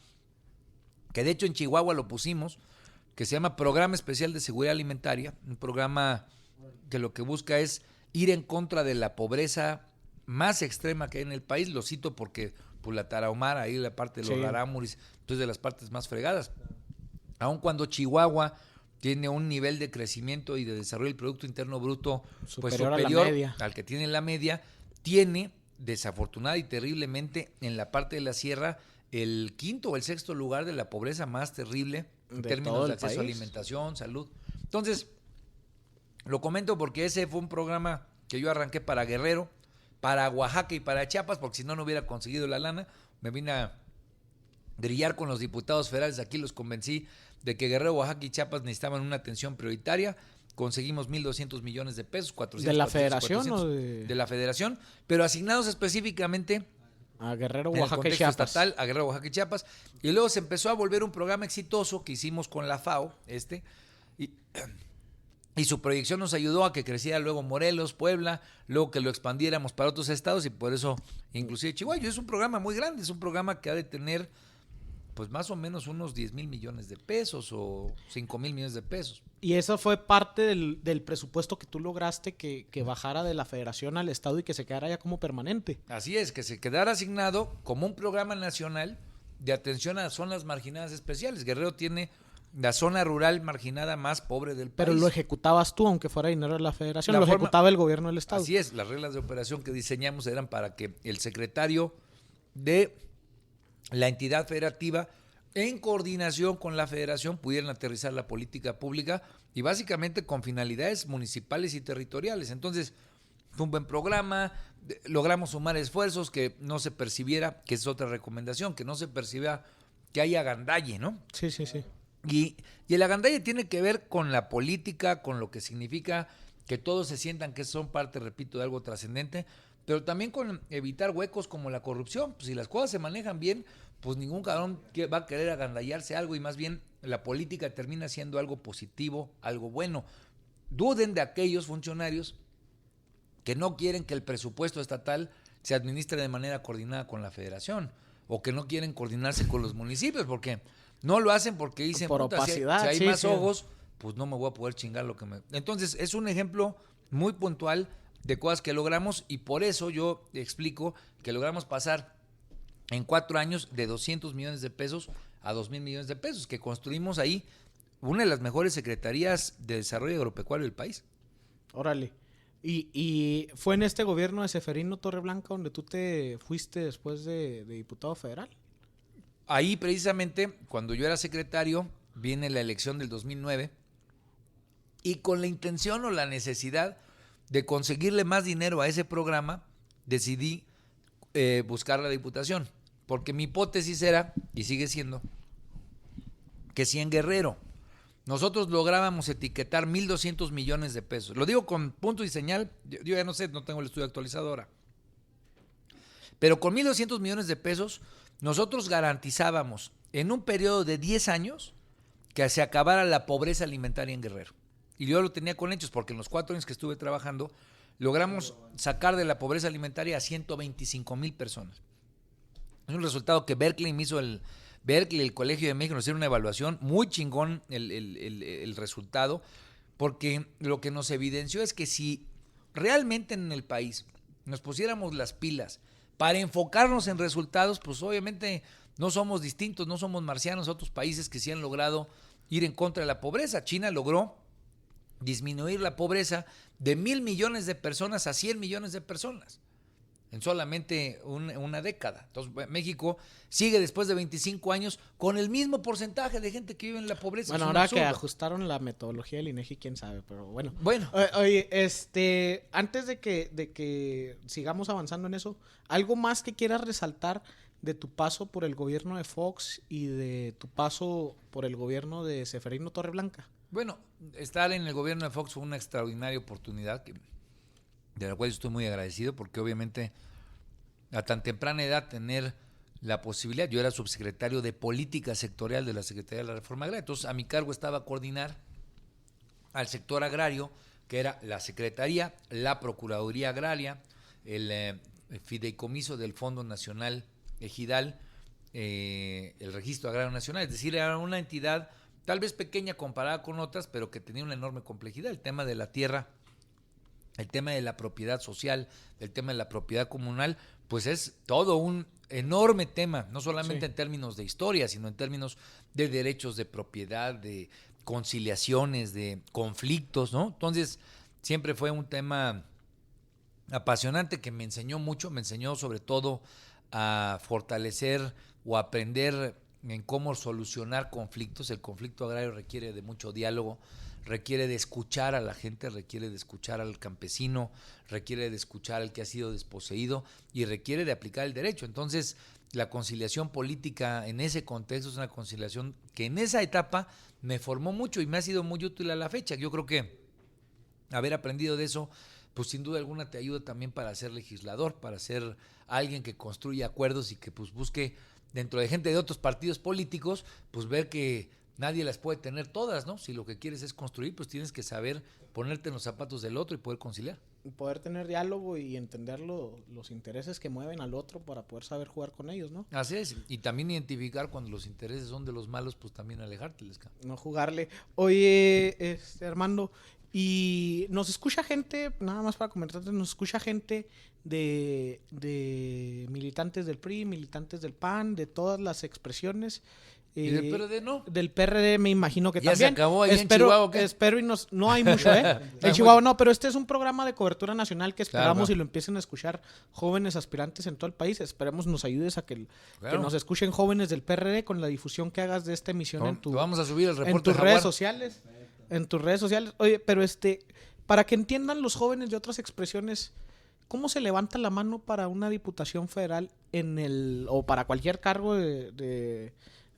que de hecho en Chihuahua lo pusimos, que se llama Programa Especial de Seguridad Alimentaria, un programa que lo que busca es ir en contra de la pobreza más extrema que hay en el país. Lo cito porque pues, la Tarahumara, ahí la parte de los Rarámuris, entonces de las partes más fregadas. Aun cuando Chihuahua tiene un nivel de crecimiento y de desarrollo del Producto Interno Bruto superior al que tiene la media, tiene desafortunada y terriblemente en la parte de la sierra el quinto o el sexto lugar de la pobreza más terrible en términos de acceso a alimentación, salud. Entonces, lo comento porque ese fue un programa que yo arranqué para Guerrero, para Oaxaca y para Chiapas, porque si no, no hubiera conseguido la lana. Me vine a grillar con los diputados federales, aquí los convencí de que Guerrero, Oaxaca y Chiapas necesitaban una atención prioritaria. Conseguimos 1,200 millones de pesos, 400. ¿De la 400, federación 400, de la federación, pero asignados específicamente a Guerrero, en Oaxaca el contexto y Chiapas. estatal, a Guerrero, Oaxaca y Chiapas. Y luego se empezó a volver un programa exitoso que hicimos con la FAO, y su proyección nos ayudó a que creciera luego Morelos, Puebla, luego que lo expandiéramos para otros estados y por eso inclusive Chihuahua. Es un programa muy grande, es un programa que ha de tener pues más o menos unos 10,000 millones de pesos o 5,000 millones de pesos. Y eso fue parte del presupuesto que tú lograste que bajara de la federación al estado y que se quedara ya como permanente. Así es, que se quedara asignado como un programa nacional de atención a zonas marginadas especiales. Guerrero tiene la zona rural marginada más pobre del país. Pero lo ejecutabas tú, aunque fuera dinero de la federación, lo ejecutaba el gobierno del estado. Así es, las reglas de operación que diseñamos eran para que el secretario de la entidad federativa, en coordinación con la federación, pudieran aterrizar la política pública y básicamente con finalidades municipales y territoriales. Entonces, fue un buen programa, logramos sumar esfuerzos, que no se percibiera, que es otra recomendación, que no se perciba que haya agandalle, ¿no? Sí, sí, sí. Y el agandalle tiene que ver con la política, con lo que significa que todos se sientan que son parte, repito, de algo trascendente, pero también con evitar huecos como la corrupción. Pues si las cosas se manejan bien, pues ningún cabrón va a querer agandallarse algo y más bien la política termina siendo algo positivo, algo bueno. Duden de aquellos funcionarios que no quieren que el presupuesto estatal se administre de manera coordinada con la federación o que no quieren coordinarse con los municipios, porque no lo hacen porque dicen, por opacidad, si hay sí, más sí. ojos, pues no me voy a poder chingar lo que me... Entonces, es un ejemplo muy puntual de cosas que logramos y por eso yo explico que logramos pasar en 4 años de 200 millones de pesos a 2,000 millones de pesos, que construimos ahí una de las mejores secretarías de desarrollo agropecuario del país. Órale. Y fue en este gobierno de Ceferino Torreblanca donde tú te fuiste después de diputado federal. Ahí precisamente, cuando yo era secretario, viene la elección del 2009 y con la intención o la necesidad de conseguirle más dinero a ese programa, decidí buscar la diputación. Porque mi hipótesis era, y sigue siendo, que si en Guerrero nosotros lográbamos etiquetar 1,200 millones de pesos, lo digo con punto y señal, yo ya no sé, no tengo el estudio actualizado ahora, pero con 1,200 millones de pesos nosotros garantizábamos en un periodo de 10 años que se acabara la pobreza alimentaria en Guerrero. Y yo lo tenía con hechos, porque en los 4 años que estuve trabajando, logramos sacar de la pobreza alimentaria a 125,000 personas. Es un resultado que Berkeley me hizo, el Colegio de México nos hicieron una evaluación, muy chingón el resultado, porque lo que nos evidenció es que si realmente en el país nos pusiéramos las pilas para enfocarnos en resultados, pues obviamente no somos distintos, no somos marcianos a otros países que sí han logrado ir en contra de la pobreza. China logró disminuir la pobreza de 1,000 millones de personas a 100 millones de personas en solamente una década. Entonces, México sigue después de 25 años con el mismo porcentaje de gente que vive en la pobreza. Bueno, ahora que ajustaron la metodología del INEGI, quién sabe, pero bueno. Oye, antes de que sigamos avanzando en eso, ¿algo más que quieras resaltar de tu paso por el gobierno de Fox y de tu paso por el gobierno de Ceferino Torreblanca? Bueno, estar en el gobierno de Fox fue una extraordinaria oportunidad de la cual estoy muy agradecido, porque obviamente a tan temprana edad tener la posibilidad, yo era subsecretario de Política Sectorial de la Secretaría de la Reforma Agraria, entonces a mi cargo estaba coordinar al sector agrario, que era la Secretaría, la Procuraduría Agraria, el Fideicomiso del Fondo Nacional Ejidal, el Registro Agrario Nacional, es decir, era una entidad tal vez pequeña comparada con otras, pero que tenía una enorme complejidad. El tema de la tierra, el tema de la propiedad social, el tema de la propiedad comunal, pues es todo un enorme tema, no solamente en términos de historia, sino en términos de derechos de propiedad, de conciliaciones, de conflictos, ¿no? Entonces, siempre fue un tema apasionante que me enseñó mucho, me enseñó sobre todo a fortalecer o aprender en cómo solucionar conflictos. El conflicto agrario requiere de mucho diálogo, requiere de escuchar a la gente, requiere de escuchar al campesino, requiere de escuchar al que ha sido desposeído y requiere de aplicar el derecho. Entonces, la conciliación política en ese contexto es una conciliación que en esa etapa me formó mucho y me ha sido muy útil a la fecha. Yo creo que haber aprendido de eso, pues sin duda alguna te ayuda también para ser legislador, para ser alguien que construye acuerdos y que pues busque dentro de gente de otros partidos políticos, pues ver que nadie las puede tener todas, ¿no? Si lo que quieres es construir, pues tienes que saber ponerte en los zapatos del otro y poder conciliar. Poder tener diálogo y entender los intereses que mueven al otro para poder saber jugar con ellos, ¿no? Así es, y también identificar cuando los intereses son de los malos, pues también alejárteles. No jugarle. Oye, Armando, y nos escucha gente, nada más para comentarte, nos escucha gente de militantes del PRI, militantes del PAN, de todas las expresiones. ¿Y del PRD no? Del PRD me imagino que ¿Ya también. se acabó ahí en Chihuahua, qué? Espero y no hay mucho, ¿eh? En Chihuahua no, pero este es un programa de cobertura nacional que esperamos y lo empiecen a escuchar jóvenes aspirantes en todo el país. Esperemos nos ayudes a que nos escuchen jóvenes del PRD con la difusión que hagas de esta emisión vamos a subir el reporte en tus redes sociales. En tus redes sociales. Oye, pero para que entiendan los jóvenes de otras expresiones, ¿cómo se levanta la mano para una diputación federal o para cualquier cargo de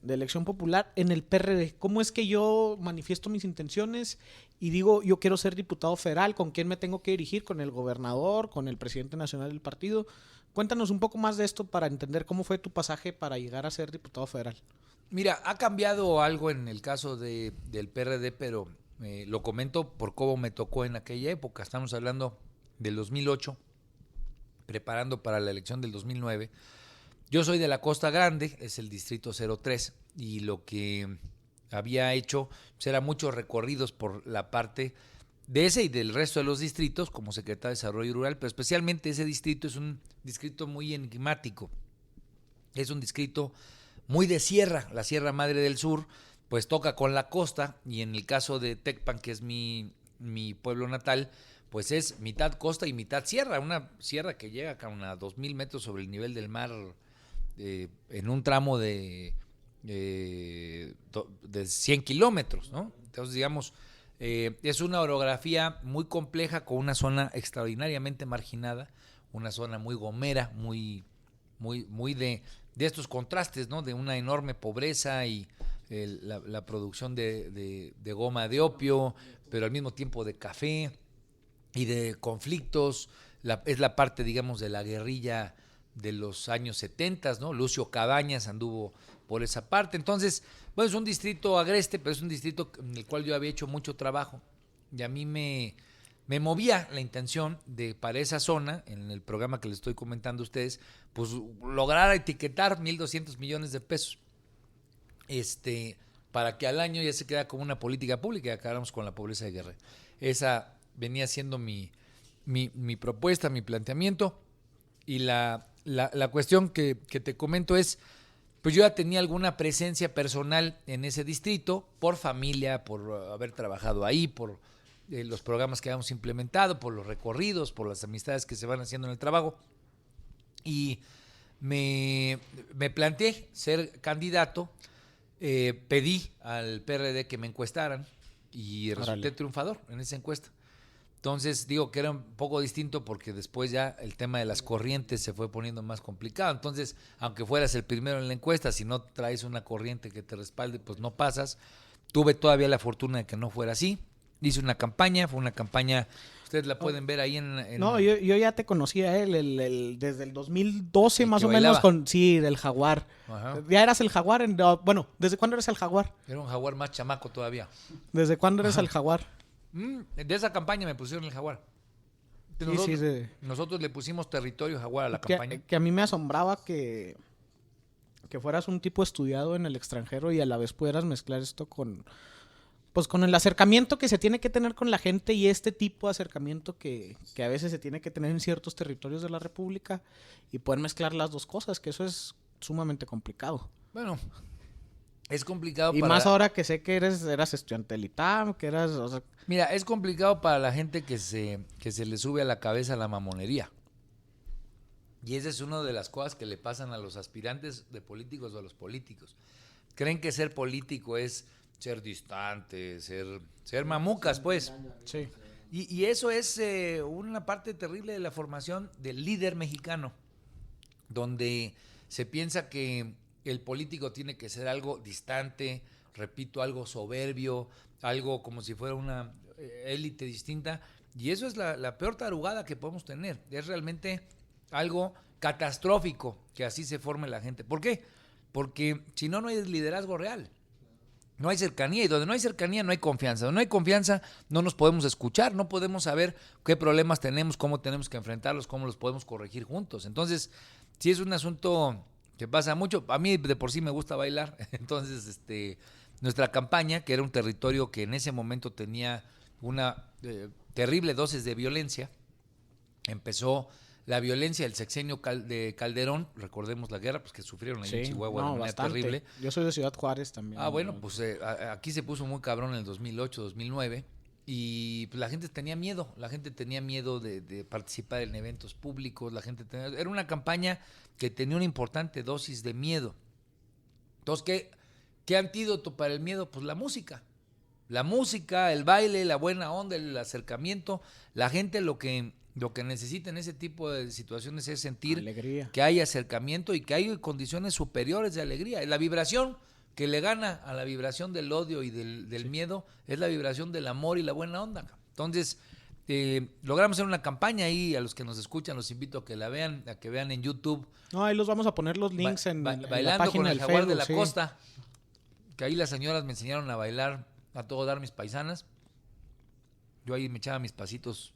elección popular en el PRD? ¿Cómo es que yo manifiesto mis intenciones y digo, yo quiero ser diputado federal? ¿Con quién me tengo que dirigir? ¿Con el gobernador? ¿Con el presidente nacional del partido? Cuéntanos un poco más de esto para entender cómo fue tu pasaje para llegar a ser diputado federal. Mira, ha cambiado algo en el caso del PRD, pero lo comento por cómo me tocó en aquella época. Estamos hablando del 2008, preparando para la elección del 2009. Yo soy de la Costa Grande, es el distrito 03, y lo que había hecho era muchos recorridos por la parte de ese y del resto de los distritos como secretario de Desarrollo Rural, pero especialmente ese distrito es un distrito muy enigmático. Es un distrito muy de sierra, la Sierra Madre del Sur, pues toca con la costa, y en el caso de Tecpan, que es mi pueblo natal, pues es mitad costa y mitad sierra, una sierra que llega a unos 2,000 metros sobre el nivel del mar, en un tramo de 100 kilómetros, ¿no? Entonces, digamos, es una orografía muy compleja con una zona extraordinariamente marginada, una zona muy gomera, muy de estos contrastes, ¿no? De una enorme pobreza y la producción de goma de opio, pero al mismo tiempo de café y de conflictos. Es la parte, digamos, de la guerrilla de los años 70, ¿no? Lucio Cabañas anduvo por esa parte. Entonces, bueno, es un distrito agreste, pero es un distrito en el cual yo había hecho mucho trabajo y a mí me movía la intención de, para esa zona, en el programa que les estoy comentando a ustedes, pues lograr etiquetar 1,200 millones de pesos para que al año ya se quede como una política pública y acabáramos con la pobreza de Guerrero. Esa venía siendo mi propuesta, mi planteamiento, y la cuestión que te comento es, pues yo ya tenía alguna presencia personal en ese distrito, por familia, por haber trabajado ahí, por los programas que habíamos implementado, por los recorridos, por las amistades que se van haciendo en el trabajo, y me planteé ser candidato. Pedí al PRD que me encuestaran y resulté triunfador en esa encuesta. Entonces, digo que era un poco distinto porque después ya el tema de las corrientes se fue poniendo más complicado. Entonces, aunque fueras el primero en la encuesta, si no traes una corriente que te respalde, pues no pasas. Tuve todavía la fortuna de que no fuera así. Hice una campaña, fue una campaña, ustedes la pueden ver ahí en... No, yo ya te conocía a él desde el 2012 El más que o menos bailaba. Sí, del Jaguar. Ajá. Ya eras el Jaguar, bueno, ¿desde cuándo eres el Jaguar? Era un jaguar más chamaco todavía. ¿Desde cuándo eres el Jaguar? De esa campaña me pusieron el jaguar. Sí, Nosotros, sí. nosotros le pusimos territorio jaguar a la campaña. Que a mí me asombraba que fueras un tipo estudiado en el extranjero y a la vez pudieras mezclar esto con el acercamiento que se tiene que tener con la gente y este tipo de acercamiento que a veces se tiene que tener en ciertos territorios de la República y poder mezclar las dos cosas, que eso es sumamente complicado. Bueno, es complicado Y más ahora que sé que eras estudiante del ITAM, que eras... O sea, Mira, es complicado para la gente que se le sube a la cabeza la mamonería. Y esa es una de las cosas que le pasan a los aspirantes de políticos o a los políticos. Creen que ser político es ser distante, ser mamucas, pues. sí. Y eso es una parte terrible de la formación del líder mexicano, donde se piensa que el político tiene que ser algo distante, repito, algo soberbio, algo como si fuera una élite distinta, y eso es la peor tarugada que podemos tener. Es realmente algo catastrófico que así se forme la gente. ¿Por qué? Porque si no, no hay liderazgo real. No hay cercanía, y donde no hay cercanía no hay confianza. Donde no hay confianza no nos podemos escuchar, no podemos saber qué problemas tenemos, cómo tenemos que enfrentarlos, cómo los podemos corregir juntos. Entonces, sí es un asunto que pasa mucho. A mí de por sí me gusta bailar. Entonces, nuestra campaña, que era un territorio que en ese momento tenía una terrible dosis de violencia, empezó la violencia del sexenio de Calderón, recordemos la guerra, pues que sufrieron ahí en Chihuahua de manera terrible. Yo soy de Ciudad Juárez también. Bueno, pues aquí se puso muy cabrón en el 2008, 2009, y pues, la gente tenía miedo de participar en eventos públicos, era una campaña que tenía una importante dosis de miedo. Entonces, ¿qué antídoto para el miedo? Pues la música, el baile, la buena onda, el acercamiento. La gente lo que necesita en ese tipo de situaciones es sentir alegría, que hay acercamiento y que hay condiciones superiores de alegría. La vibración que le gana a la vibración del odio y del miedo es la vibración del amor y la buena onda. Entonces, logramos hacer una campaña ahí. A los que nos escuchan los invito a que la vean, a que vean en YouTube. No, ahí los vamos a poner los links en la Bailando página con el del Jaguar Facebook, de la sí. Costa, que ahí las señoras me enseñaron a bailar a todo dar mis paisanas. Yo ahí me echaba mis pasitos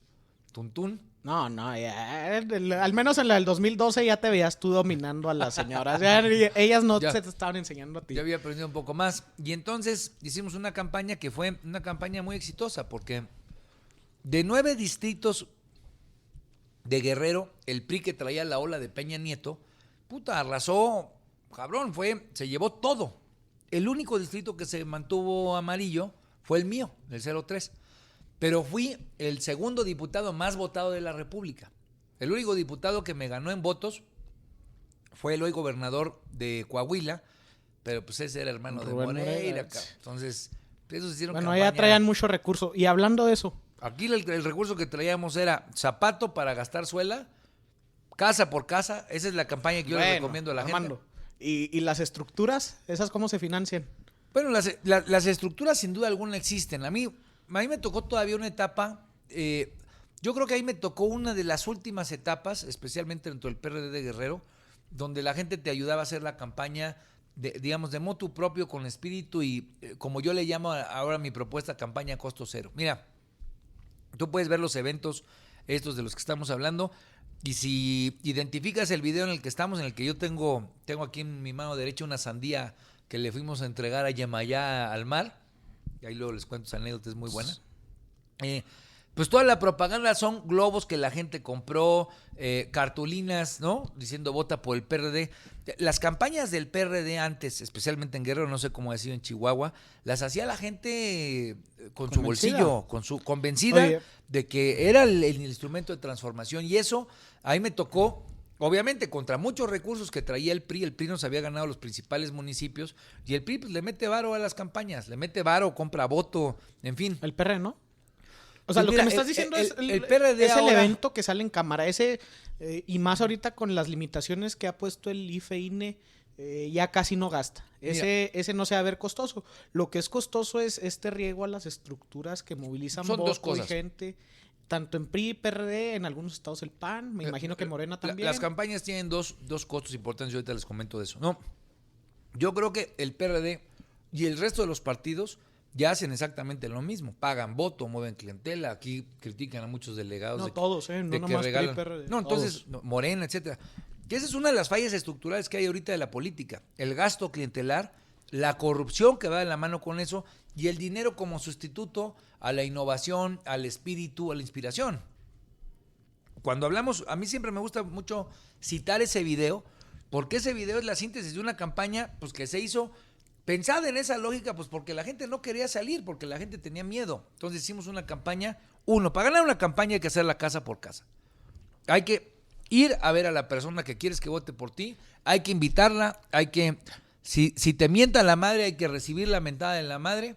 tuntún. No, ya, al menos en la del 2012 ya te veías tú dominando a las señoras. Ya, ellas no Ya. se te estaban enseñando a ti. Yo había aprendido un poco más. Y entonces hicimos una campaña que fue una campaña muy exitosa, porque de 9 distritos de Guerrero, el PRI, que traía la ola de Peña Nieto, arrasó, cabrón, se llevó todo. El único distrito que se mantuvo amarillo fue el mío, el 03. Pero fui el segundo diputado más votado de la República. El único diputado que me ganó en votos fue el hoy gobernador de Coahuila, pero pues ese era hermano de Rubén Moreira. Moreira. Entonces, esos hicieron Bueno, campaña. ya traían mucho recurso. Y hablando de eso, Aquí el recurso que traíamos era zapato para gastar suela, casa por casa. Esa es la campaña que yo le recomiendo a la Armando, gente. ¿Y las estructuras? ¿Esas cómo se financian? Bueno, las estructuras sin duda alguna existen. A mí me tocó todavía una etapa, yo creo que ahí me tocó una de las últimas etapas, especialmente dentro del PRD de Guerrero, donde la gente te ayudaba a hacer la campaña, de motu propio, con espíritu y, como yo le llamo ahora mi propuesta, campaña costo cero. Mira, tú puedes ver los eventos estos de los que estamos hablando, y si identificas el video en el que estamos, en el que yo tengo aquí en mi mano derecha una sandía que le fuimos a entregar a Yemayá al mar, y ahí luego les cuento esa anécdota, es muy buena. Pues toda la propaganda son globos que la gente compró, cartulinas, ¿no? Diciendo vota por el PRD. Las campañas del PRD antes, especialmente en Guerrero, no sé cómo ha sido en Chihuahua, las hacía la gente con su bolsillo, convencida de que era el instrumento de transformación. Y eso, ahí me tocó, obviamente, contra muchos recursos que traía el PRI. El PRI nos había ganado los principales municipios, y el PRI pues, le mete varo a las campañas, le mete varo, compra voto, en fin. El PR, ¿no? O sea, Pues lo mira, que me estás diciendo es el PRD es el ahora- evento que sale en cámara. Y más ahorita con las limitaciones que ha puesto el IFE-INE, ya casi no gasta. Ese no se va a ver costoso. Lo que es costoso es este riego a las estructuras que movilizan Son dos voto y cosas. gente, tanto en PRI, PRD, en algunos estados el PAN, me imagino que Morena también. Las campañas tienen dos costos importantes, yo ahorita les comento de eso. No, yo creo que el PRD y el resto de los partidos ya hacen exactamente lo mismo. Pagan voto, mueven clientela. Aquí critican a muchos delegados. No todos, no de que nomás PRI, regalan. PRD. No, entonces, todos. Morena, etcétera. Que esa es una de las fallas estructurales que hay ahorita de la política. El gasto clientelar, la corrupción que va de la mano con eso y el dinero como sustituto a la innovación, al espíritu, a la inspiración. Cuando hablamos, a mí siempre me gusta mucho citar ese video, porque ese video es la síntesis de una campaña pues, que se hizo pensada en esa lógica, pues porque la gente no quería salir, porque la gente tenía miedo. Entonces hicimos una campaña, para ganar una campaña hay que hacerla casa por casa. Hay que ir a ver a la persona que quieres que vote por ti, hay que invitarla, si te mienta la madre, hay que recibir la mentada de la madre,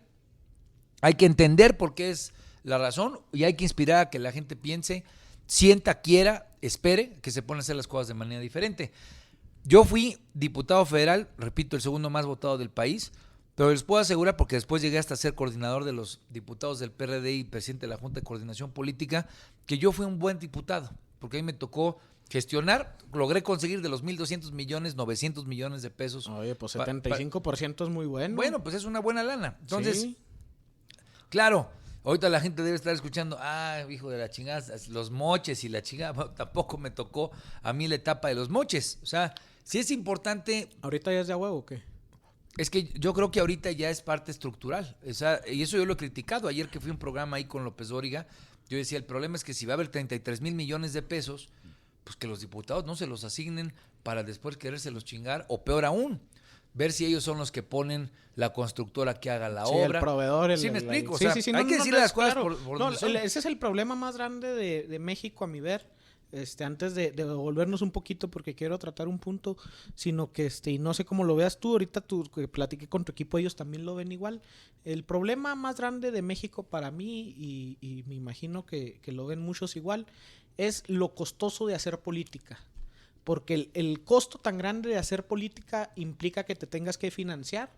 hay que entender por qué es la razón y hay que inspirar a que la gente piense, sienta, quiera, espere, que se puedan hacer las cosas de manera diferente. Yo fui diputado federal, repito, el segundo más votado del país, pero les puedo asegurar, porque después llegué hasta ser coordinador de los diputados del PRD y presidente de la Junta de Coordinación Política, que yo fui un buen diputado, porque a mí me tocó gestionar, logré conseguir de los 1,200 millones, 900 millones de pesos. Oye, pues 75% es muy bueno. Bueno, pues es una buena lana. Entonces, sí. Claro, ahorita la gente debe estar escuchando, hijo de la chingada, los moches y la chingada. Bueno, tampoco me tocó a mí la etapa de los moches. O sea, sí es importante. ¿Ahorita ya es de a huevo o qué? Es que yo creo que ahorita ya es parte estructural. O sea, y eso yo lo he criticado. Ayer que fui a un programa ahí con López Dóriga, yo decía, el problema es que si va a haber 33,000 millones de pesos, pues que los diputados no se los asignen para después querérselos chingar, o peor aún, ver si ellos son los que ponen la constructora que haga la obra. El proveedor. Sí, me explico. Sí, o sea, sí, hay que decirle las cosas claro. por No, donde son. ese es el problema más grande de México, a mi ver. Antes de volvernos un poquito, porque quiero tratar un punto, sino que y no sé cómo lo veas tú, ahorita tú que platiqué con tu equipo, ellos también lo ven igual. El problema más grande de México para mí, y me imagino que lo ven muchos igual, es lo costoso de hacer política. Porque el costo tan grande de hacer política implica que te tengas que financiar,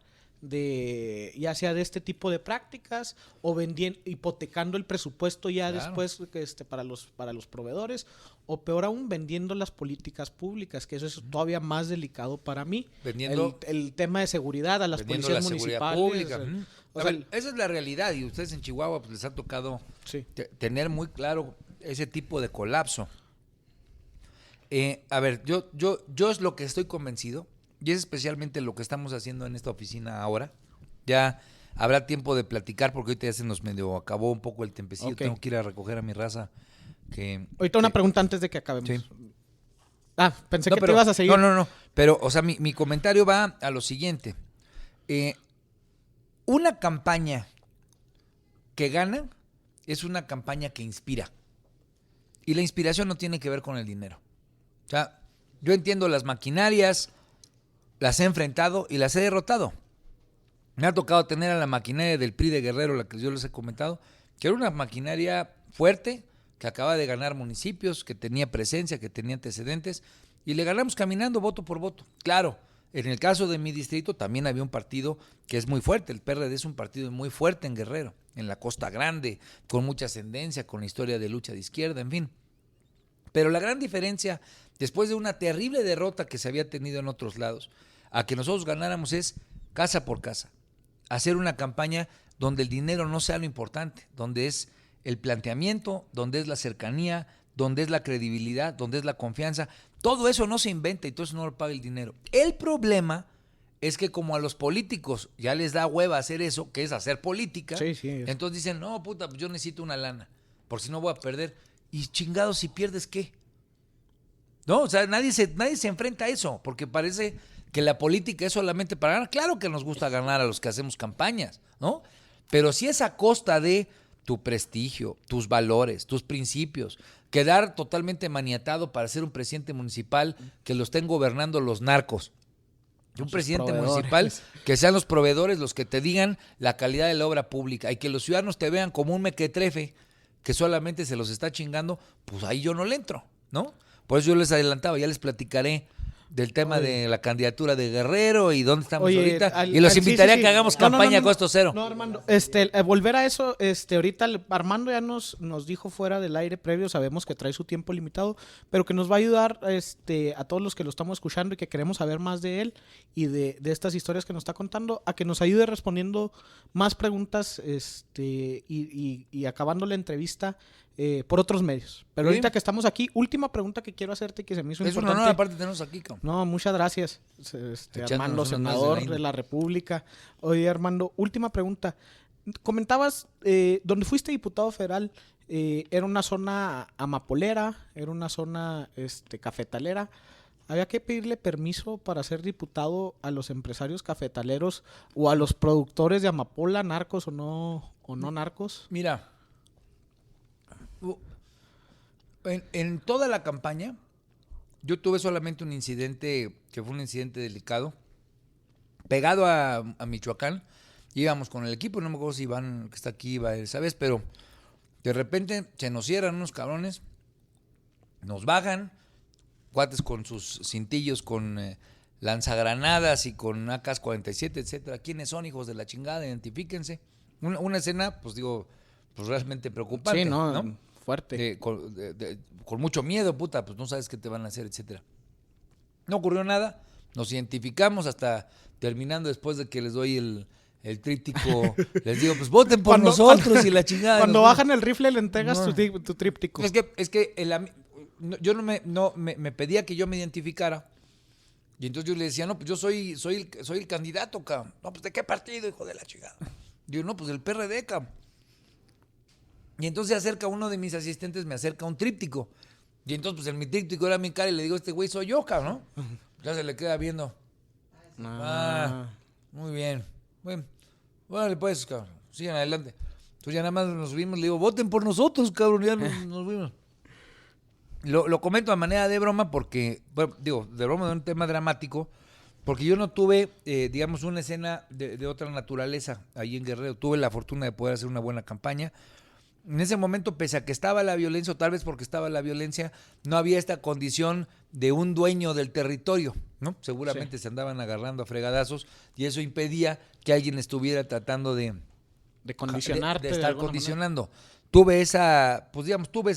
ya sea de este tipo de prácticas o hipotecando el presupuesto ya después para los proveedores, o peor aún vendiendo las políticas públicas, que eso es todavía más delicado para mí. Vendiendo el tema de seguridad a las policías municipales. Pública. Esa es la realidad, y ustedes en Chihuahua pues, les ha tocado tener muy claro ese tipo de colapso. A ver, yo es lo que estoy convencido, y es especialmente lo que estamos haciendo en esta oficina ahora. Ya habrá tiempo de platicar, porque ahorita ya se nos medio acabó un poco el tempecillo. Okay. Tengo que ir a recoger a mi raza. Ahorita una pregunta antes de que acabemos. Sí. Pensé que te ibas a seguir. No. Pero, o sea, mi comentario va a lo siguiente. Una campaña que gana es una campaña que inspira. Y la inspiración no tiene que ver con el dinero. O sea, yo entiendo las maquinarias, las he enfrentado y las he derrotado. Me ha tocado tener a la maquinaria del PRI de Guerrero, la que yo les he comentado, que era una maquinaria fuerte, que acaba de ganar municipios, que tenía presencia, que tenía antecedentes, y le ganamos caminando voto por voto. Claro, en el caso de mi distrito también había un partido que es muy fuerte. El PRD es un partido muy fuerte en Guerrero, en la Costa Grande, con mucha ascendencia, con la historia de lucha de izquierda, en fin. Pero la gran diferencia, después de una terrible derrota que se había tenido en otros lados, a que nosotros ganáramos es casa por casa. Hacer una campaña donde el dinero no sea lo importante, donde es el planteamiento, donde es la cercanía, donde es la credibilidad, donde es la confianza. Todo eso no se inventa y todo eso no lo paga el dinero. El problema es que como a los políticos ya les da hueva hacer eso, que es hacer política, entonces dicen, no, puta, pues yo necesito una lana, por si no voy a perder. Y chingados, si pierdes, ¿qué? No, o sea, nadie se enfrenta a eso, porque parece que la política es solamente para ganar. Claro que nos gusta ganar a los que hacemos campañas, ¿no? Pero si es a costa de tu prestigio, tus valores, tus principios, quedar totalmente maniatado para ser un presidente municipal que lo estén gobernando los narcos. Un presidente municipal que sean los proveedores los que te digan la calidad de la obra pública y que los ciudadanos te vean como un mequetrefe que solamente se los está chingando, pues ahí yo no le entro, ¿no? Por eso yo les adelantaba, ya les platicaré del tema de la candidatura de Guerrero y dónde estamos ahorita. Y los invitaré a que hagamos campaña a costo cero. No, Armando, volver a eso, ahorita Armando ya nos dijo fuera del aire previo, sabemos que trae su tiempo limitado, pero que nos va a ayudar a todos los que lo estamos escuchando y que queremos saber más de él y de estas historias que nos está contando, a que nos ayude respondiendo más preguntas y acabando la entrevista por otros medios. Pero ahorita que estamos aquí, última pregunta que quiero hacerte que se me hizo importante. Es una honor aparte tenernos aquí, cabrón. No, muchas gracias, Armando, senador de la República. Oye, Armando, última pregunta. Comentabas, donde fuiste diputado federal, era una zona amapolera, era una zona cafetalera. ¿Había que pedirle permiso para ser diputado a los empresarios cafetaleros o a los productores de amapola, narcos o no narcos? Mira, en toda la campaña yo tuve solamente un incidente, que fue un incidente delicado, pegado a Michoacán. Íbamos con el equipo, no me acuerdo si Iván, que está aquí, iba esa vez, pero de repente se nos cierran unos cabrones, nos bajan, cuates con sus cintillos, con lanzagranadas y con AK-47, etcétera. ¿Quiénes son, hijos de la chingada? Identifíquense. Una escena, pues digo, pues realmente preocupante. Sí, ¿no? Fuerte. Con mucho miedo, puta, pues no sabes qué te van a hacer, etcétera. No ocurrió nada, nos identificamos hasta terminando, después de que les doy el tríptico, les digo, pues voten por nosotros y la chingada. Cuando bajan el rifle le entregas tu tríptico. Es que yo no me pedía que yo me identificara. Y entonces yo le decía, no, pues yo soy el candidato, cabrón. No, pues ¿de qué partido, hijo de la chingada? Digo, no, pues del PRD, cabrón. Y entonces se acerca uno de mis asistentes, me acerca un tríptico. Y entonces, pues en mi tríptico era mi cara y le digo, este güey soy yo, cabrón, ¿no? Ya se le queda viendo. Muy bien. Bueno, pues, cabrón, sigan adelante. Entonces ya nada más nos subimos, le digo, voten por nosotros, cabrón, ya nos fuimos. Lo comento a manera de broma porque, bueno, digo, de broma de un tema dramático, porque yo no tuve, digamos, una escena de otra naturaleza ahí en Guerrero. Tuve la fortuna de poder hacer una buena campaña. En ese momento, pese a que estaba la violencia, o tal vez porque estaba la violencia, no había esta condición de un dueño del territorio, ¿no? Seguramente se andaban agarrando a fregadazos y eso impedía que alguien estuviera tratando de condicionarte. De estar condicionando. Tuve esa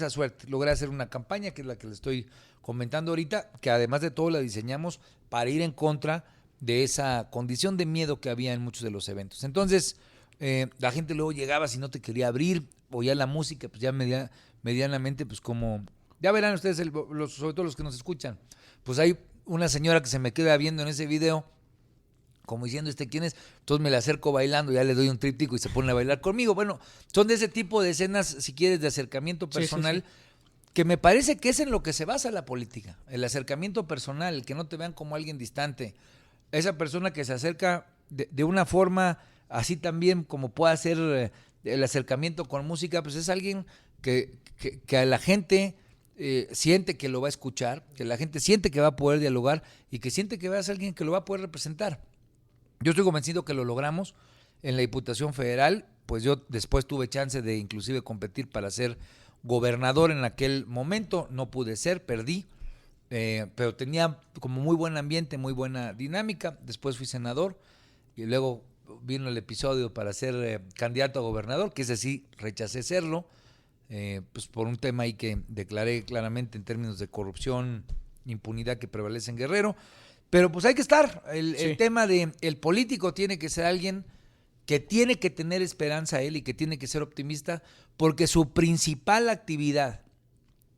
suerte. Logré hacer una campaña, que es la que les estoy comentando ahorita, que además de todo la diseñamos para ir en contra de esa condición de miedo que había en muchos de los eventos. Entonces, la gente luego llegaba, si no te quería abrir, oía la música, pues ya medianamente, pues como, ya verán ustedes, sobre todo los que nos escuchan, pues hay una señora que se me queda viendo en ese video, como diciendo, ¿quién es? Entonces me le acerco bailando, ya le doy un tríptico y se pone a bailar conmigo. Bueno, son de ese tipo de escenas, si quieres, de acercamiento personal, que me parece que es en lo que se basa la política, el acercamiento personal, el que no te vean como alguien distante, esa persona que se acerca de una forma así también como pueda ser el acercamiento con música, pues es alguien que a la gente siente que lo va a escuchar, que la gente siente que va a poder dialogar y que siente que va a ser alguien que lo va a poder representar. Yo estoy convencido que lo logramos en la Diputación Federal, pues yo después tuve chance de inclusive competir para ser gobernador en aquel momento, no pude ser, perdí, pero tenía como muy buen ambiente, muy buena dinámica. Después fui senador y luego vino el episodio para ser candidato a gobernador, que ese sí rechacé serlo, pues por un tema ahí que declaré claramente en términos de corrupción, impunidad que prevalece en Guerrero. Pero pues hay que estar, el tema de el político tiene que ser alguien que tiene que tener esperanza él y que tiene que ser optimista, porque su principal actividad,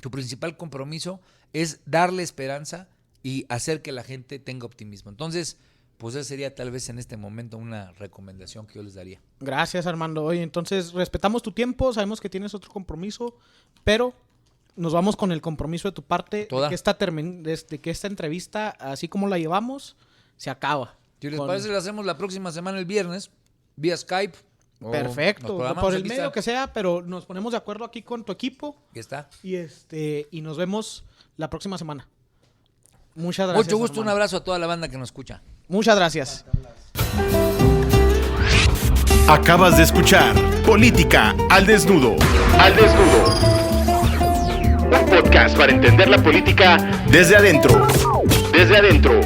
su principal compromiso es darle esperanza y hacer que la gente tenga optimismo. Entonces, pues esa sería tal vez en este momento una recomendación que yo les daría. Gracias, Armando. Oye, entonces respetamos tu tiempo, sabemos que tienes otro compromiso, pero nos vamos con el compromiso de tu parte de que esta entrevista, así como la llevamos, se acaba. Si les parece, la hacemos la próxima semana el viernes, vía Skype. Perfecto, por el medio que sea, pero nos ponemos de acuerdo aquí con tu equipo. Ya está. Y nos vemos la próxima semana. Muchas gracias. Mucho gusto, hermano. Un abrazo a toda la banda que nos escucha. Muchas gracias. Acabas de escuchar Política al Desnudo. Al Desnudo. Un podcast para entender la política desde adentro. Desde adentro.